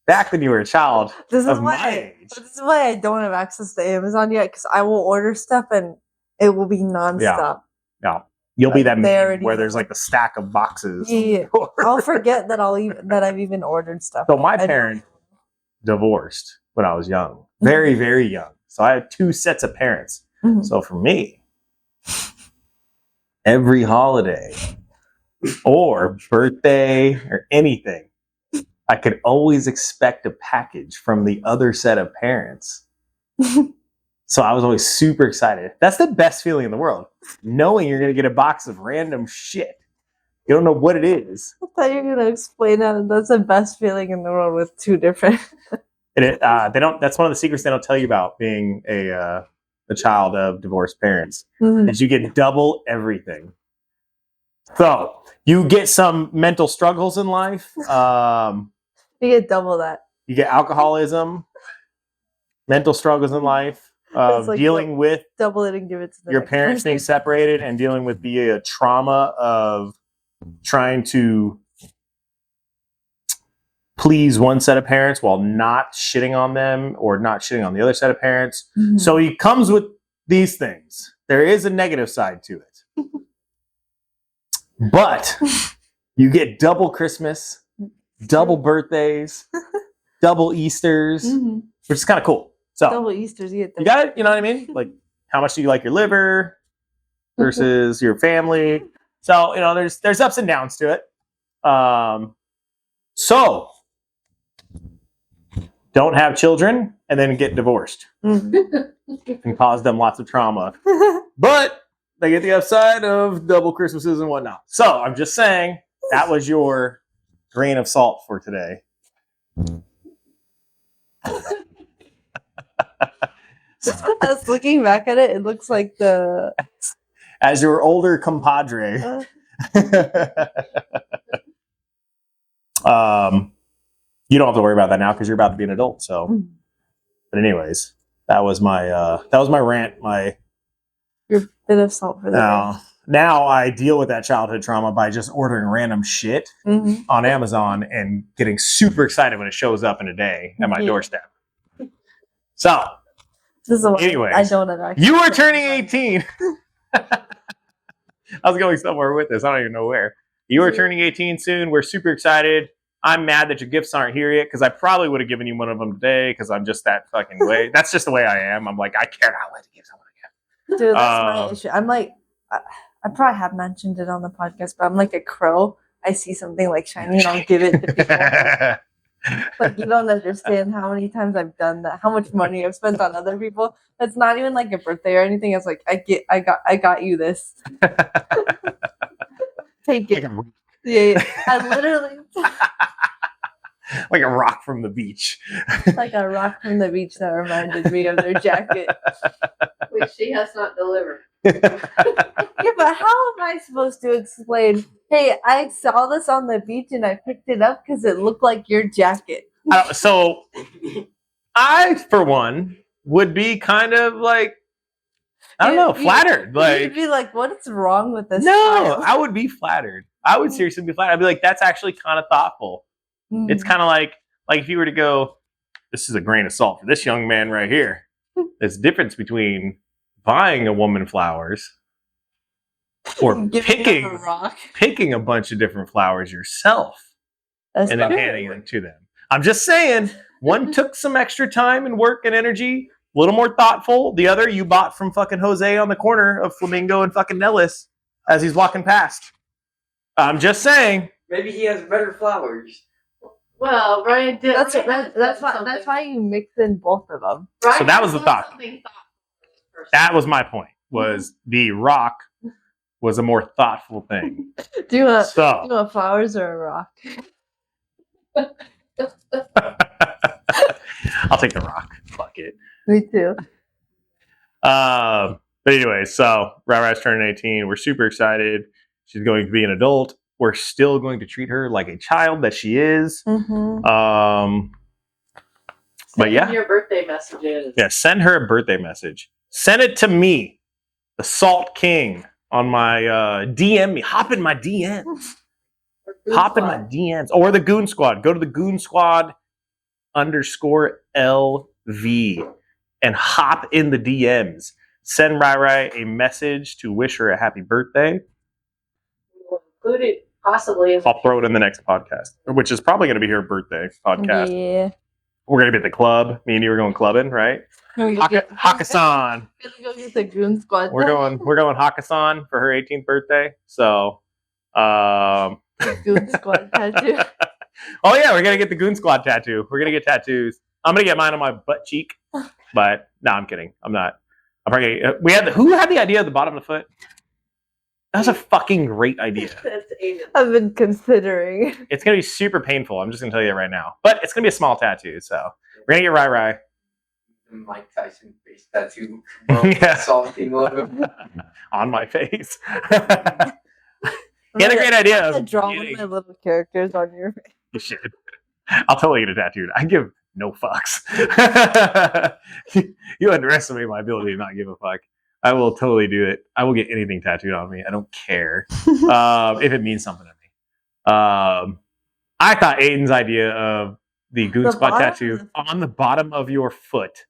Back when you were a child of my age. This is why I don't have access to Amazon yet, because I will order stuff and it will be nonstop. Yeah. You'll be that man where there's a stack of boxes. Yeah. I'll forget that I've even ordered stuff. So my parents divorced when I was young, very, very young. So I had 2 sets of parents. Mm-hmm. So for me, every holiday or birthday or anything, I could always expect a package from the other set of parents. So I was always super excited. That's the best feeling in the world, knowing you're going to get a box of random shit. You don't know what it is. I thought you were gonna explain that. That's the best feeling in the world with two different. They don't. That's one of the secrets they don't tell you about being a child of divorced parents. Is you get double everything. So you get some mental struggles in life. You get double that. You get alcoholism, mental struggles in life, Like dealing with double it and give it to the your next parents person. being separated, and dealing with the trauma of trying to please one set of parents while not shitting on them or not shitting on the other set of parents. So he comes with these things. There is a negative side to it. But you get double Christmas, double birthdays, double Easters, which is kind of cool. So Double Easters, you got it? You know what I mean? Like, how much do you like your liver versus your family? So, there's ups and downs to it. So, don't have children and then get divorced. And cause them lots of trauma. But they get the upside of double Christmases and whatnot. So, I'm just saying, that was your grain of salt for today. As looking back at it, it looks like the as your older compadre. You don't have to worry about that now because you're about to be an adult. So, but anyways, that was my rant. your bit of salt for that. Now I deal with that childhood trauma by just ordering random shit on Amazon and getting super excited when it shows up in a day at my doorstep. So, anyways, I don't know. You are turning 18. I was going somewhere with this. I don't even know where. You are turning 18 soon. We're super excited. I'm mad that your gifts aren't here yet because I probably would have given you one of them today because I'm just that fucking way. That's just the way I am. I'm like, I cannot wait to give someone a gift. Dude, that's my issue. I'm like, I probably have mentioned it on the podcast, but I'm like a crow. I see something like shiny and I'll give it to people. Like, you don't understand how many times I've done that, how much money I've spent on other people. It's not even like a birthday or anything. It's like, I got you this. Take it. Yeah. I literally like a rock from the beach. like a rock from the beach that reminded me of their jacket. Which she has not delivered. Yeah, but how am I supposed to explain? Hey, I saw this on the beach and I picked it up because it looked like your jacket. So, I, for one, would be kind of like, I don't know, flattered. You'd be like, what's wrong with this? No, child? I would be flattered. I would seriously be flattered. I'd be like, that's actually kind of thoughtful. It's kind of like if you were to go, this is a grain of salt for this young man right here. There's a difference between buying a woman flowers or picking a bunch of different flowers yourself and then handing them to them. I'm just saying, one took some extra time and work and energy, a little more thoughtful. The other you bought from fucking Jose on the corner of Flamingo and fucking Nellis as he's walking past. I'm just saying. Maybe he has better flowers. Well, Brian did. That's why you mix in both of them. So that was the thought. That was my point. Was the rock was a more thoughtful thing. Do you want flowers or a rock? I'll take the rock. Fuck it. Me too. But anyway, so Rara's turning 18. We're super excited. She's going to be an adult. We're still going to treat her like a child that she is. But yeah. Send your birthday messages. Yeah, send her a birthday message. Send it to me, the Salt King, on my DM me. Hop in my DMs. Hop in my DMs. Or the Goon Squad. Go to the Goon Squad _LV and hop in the DMs. Send Rai a message to wish her a happy birthday. We'll include it possibly. I'll throw it in the next podcast, which is probably going to be her birthday podcast. Yeah. We're going to be at the club. Me and you are going clubbing, right? Hakkasan. Go get the Goon Squad. We're going Hakkasan for her 18th birthday. So, Goon Squad tattoo. Oh yeah, we're gonna get the Goon Squad tattoo. We're gonna get tattoos. I'm gonna get mine on my butt cheek. But no, I'm kidding. I'm not. I'm probably. Who had the idea of the bottom of the foot? That's a fucking great idea. That's Aiden. I've been considering. It's gonna be super painful. I'm just gonna tell you that right now. But it's gonna be a small tattoo, so we're gonna get Rai. Mike Tyson face tattoo. Yeah. Salty motive. On my face. Get a great idea. I'm gonna draw one of my little characters on your face. You should. I'll totally get a tattooed. I give no fucks. You underestimate my ability to not give a fuck. I will totally do it. I will get anything tattooed on me. I don't care if it means something to me. I thought Aiden's idea of the Goon Squad tattoo on the bottom of your foot,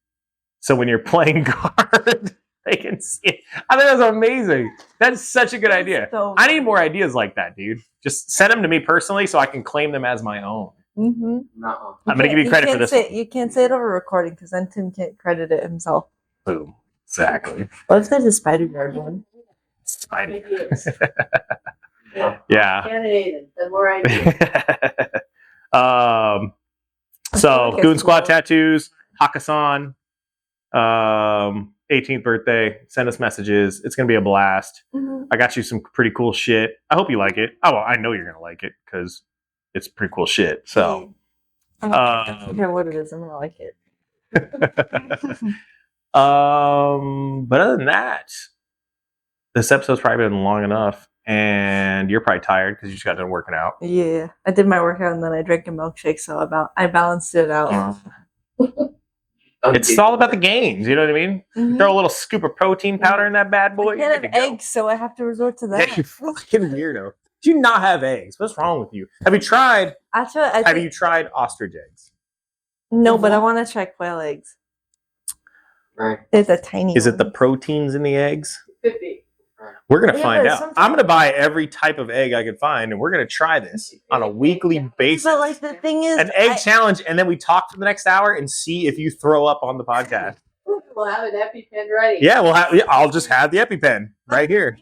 so when you're playing guard, they can see it. I think that's amazing. That's such a good idea. So I need more ideas like that, dude. Just send them to me personally so I can claim them as my own. Mm-hmm. No. I'm going to give you credit for this. You can't say it over recording because then Tim can't credit it himself. Boom. Exactly. What if there's a spider guard one? Spider. Yeah. Yeah. And Aiden. The more ideas. So Okay, Goon Squad cool. tattoos, Hakkasan, 18th birthday. Send us messages. It's gonna be a blast. Mm-hmm. I got you some pretty cool shit. I hope you like it. Oh, well, I know you're gonna like it because it's pretty cool shit. So, I don't care what it is. I'm gonna like it. but other than that, this episode's probably been long enough, and you're probably tired because you just got done working out. Yeah, I did my workout and then I drank a milkshake, so I balanced it out. It's all about the gains, you know what I mean? Mhm. Throw a little scoop of protein powder in that bad boy. I you're can't good have to go. eggs, so I have to resort to that. Yeah, you fucking weirdo. Do you not have eggs? What's wrong with you? Have you tried? Actually, Have you tried ostrich eggs? No, but I want to try quail eggs. Right. There's a tiny. Is it the one. proteins in the eggs? Could be. We're gonna Yeah, find but out. sometimes- I'm gonna buy every type of egg I can find, and we're gonna try this on a weekly basis. But like the thing is, An egg challenge, and then we talk for the next hour and see if you throw up on the podcast. We'll have an EpiPen ready. Yeah, I'll just have the EpiPen right here.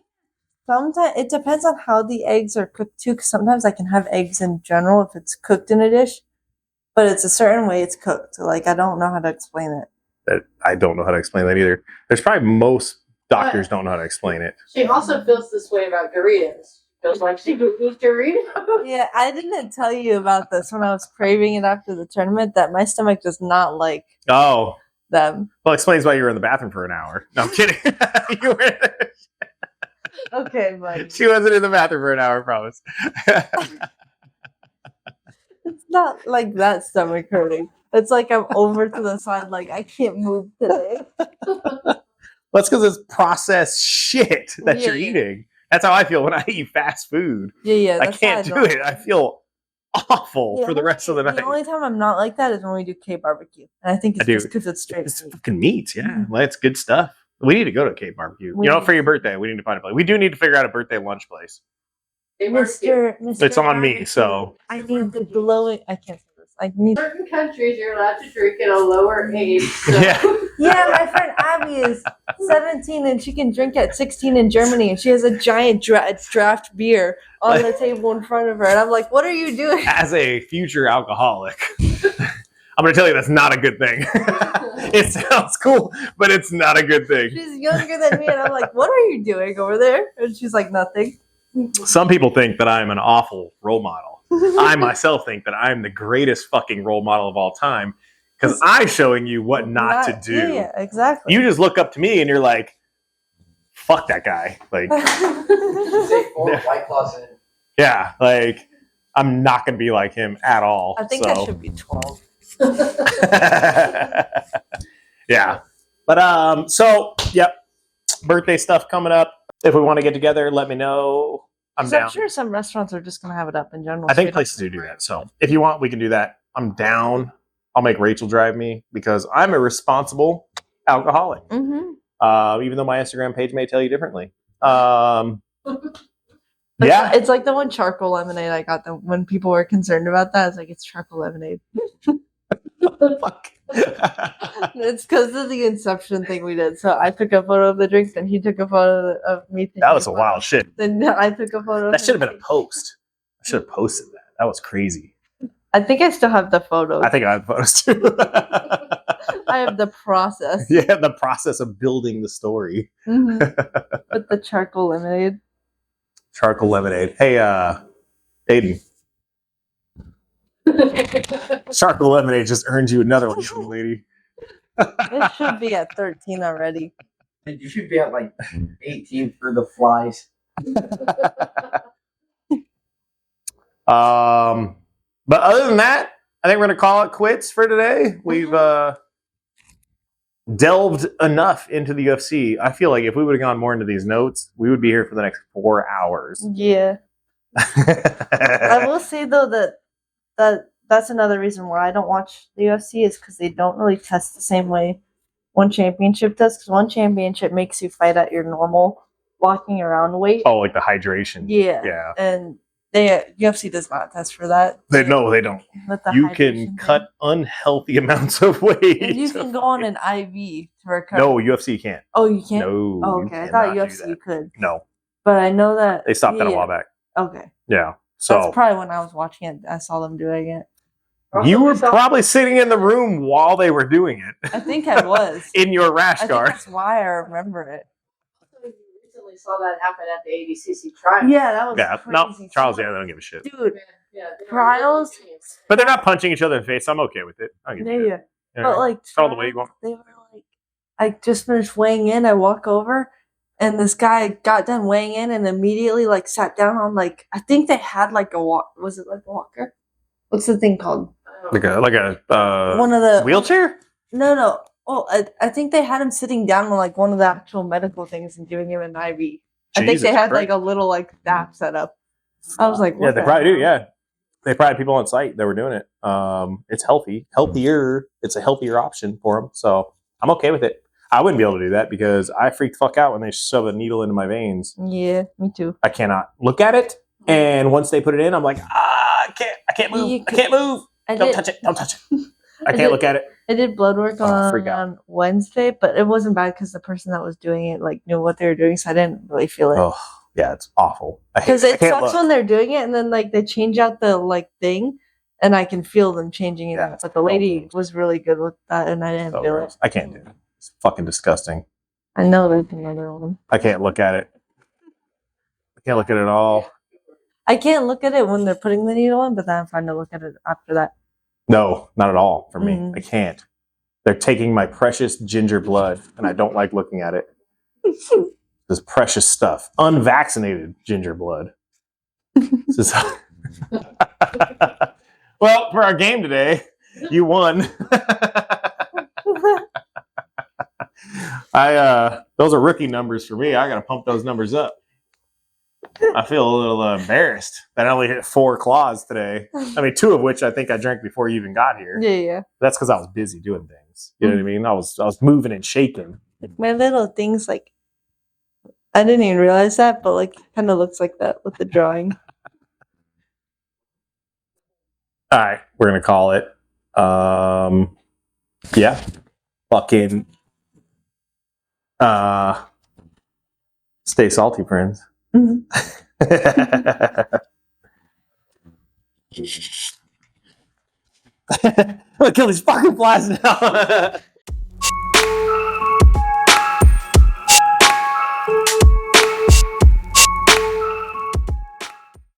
sometimes it depends on how the eggs are cooked too. Because sometimes I can have eggs in general if it's cooked in a dish, but it's a certain way it's cooked. So like I don't know how to explain it. I don't know how to explain that either. There's probably most doctors don't know how to explain it. She also feels this way about Doritos. Feels like she could eat Doritos. Yeah, I didn't tell you about this when I was craving it after the tournament. That my stomach does not like Oh, them. well, explains why you were in the bathroom for an hour. No, I'm kidding. You were- Okay, but she wasn't in the bathroom for an hour, I promise. it's not like that stomach hurting. It's like I'm over to the side, like I can't move today. That's because it's processed shit that you're Yeah. eating. That's how I feel when I eat fast food. Yeah, I that's can't how do know. it. I feel awful for the rest of the night. The only time I'm not like that is when we do K barbecue, and I think it's I do. just because it's straight It's meat. fucking meat, yeah. Mhm. Well, it's good stuff. We need to go to Cape Barbecue. We You know, need for your to. birthday, we need to find a place. We do need to figure out a birthday lunch place. Mr. It's on me, Barbecue, so I need the glowing. I can't say this. I need. Certain countries you're allowed to drink at a lower age. So. yeah. Yeah, my friend Abby is 17 and she can drink at 16 in Germany, and she has a giant draft beer on the table in front of her, and I'm like, "What are you doing?" As a future alcoholic, I'm going to tell you that's not a good thing. It sounds cool, but it's not a good thing. She's younger than me, and I'm like, "What are you doing over there?" And she's like, "Nothing." Some people think that I'm an awful role model. I myself think that I'm the greatest fucking role model of all time because I'm showing you what not to do. Yeah, exactly. You just look up to me and you're like, fuck that guy. Like, You say 4 White Claws in. yeah, like, I'm not going to be like him at all. I think so. that should be 12. Yeah. But, so, yep. Birthday stuff coming up. If we want to get together, let me know. I'm 'Cause down. I'm sure some restaurants are just going to have it up in general. I think so you places do that. So if you want, we can do that. I'm down. I'll make Rachel drive me because I'm a responsible alcoholic. don't- Mhm. Even though my Instagram page may tell you differently. It's, Yeah. it's like the one charcoal lemonade I got when people were concerned about that. It's like, it's charcoal lemonade. Fuck. It's because of the Inception thing we did. So I took a photo of the drinks, and he took a photo of me. Taking That was a photo. wild shit. Then I took a photo. That of should have him. been a post. I should have posted that. That was crazy. I think I still have the photos. I think I have photos too. I have the process. Yeah, the process of building the story. Mhm. With the charcoal lemonade. Charcoal lemonade. Hey, Aiden. Charcoal lemonade just earned you another one, young lady. It should be at 13 already. You should be at like 18 for the flies. But other than that, I think we're gonna call it quits for today. We've delved enough into the UFC. I feel like if we would have gone more into these notes, we would be here for the next 4 hours. Yeah. I will say though that's another reason why I don't watch the UFC is because they don't really test the same way one championship does. Because one championship makes you fight at your normal walking around weight. Oh, like the hydration. Yeah. And UFC does not test for that. They don't. With the You hydration can thing. cut unhealthy amounts of weight. And you can go on an IV to recover. No, UFC can't. Oh, you can't? No. Oh, you okay. I thought cannot do UFC that. you could. No. But I know that They stopped that a while back. Okay. Yeah. So That's probably when I was watching it. I saw them doing it. you were probably sitting in the room while they were doing it. I think I was. In your rash I think guard. that's why I remember it. You recently saw that happen at the ADCC trial. Yeah, that was Yeah. No, crazy. Charles, yeah, they don't give a shit. Dude, Yeah, they were trials? really intense. But they're not punching each other in the face. I'm okay with it. I don't give a yeah, shit. yeah. You know? But like, Tell the way you want. they were like, I just finished weighing in. I walk over, and this guy got done weighing in, and immediately like sat down on like I think they had like a walk. Was it like a walker? What's the thing called? Like a One of the wheelchair? No. Oh, I think they had him sitting down on like one of the actual medical things and giving him an IV. I think they had like a little like staff set up. I was like, Yeah, what they the probably do. hell? Yeah, they probably had people on site that were doing it. It's healthier. It's a healthier option for them. So I'm okay with it. I wouldn't be able to do that because I freak the fuck out when they shove a needle into my veins. Yeah, me too. I cannot look at it, and once they put it in, I'm like, I can't move. I can't move. Don't touch it. I can't look at it. I did blood work freak out. on Wednesday, but it wasn't bad because the person that was doing it like knew what they were doing, so I didn't really feel it. Oh, yeah, it's awful. Because it sucks when they're doing it and then like they change out the like thing, and I can feel them changing it out. But the lady was really good with that, and I didn't feel it. I can't do it. It's fucking disgusting. I know there's another one. I can't look at it. I can't look at it at all. I can't look at it when they're putting the needle in, but then I'm fine to look at it after that. No, not at all for me. Mm. I can't. They're taking my precious ginger blood, and I don't like looking at it. This precious stuff. Unvaccinated ginger blood. This is well, for our game today, you won. Those are rookie numbers for me. I gotta pump those numbers up. I feel a little embarrassed that I only hit 4 claws today. I mean, 2 of which I think I drank before you even got here. Yeah. That's because I was busy doing things. You know what I mean? I was moving and shaking. My little things, like, I didn't even realize that, but like, kind of looks like that with the drawing. All right, we're gonna call it. Yeah, fucking. Stay salty, friends. Mhm. I'm gonna kill these fucking flies now.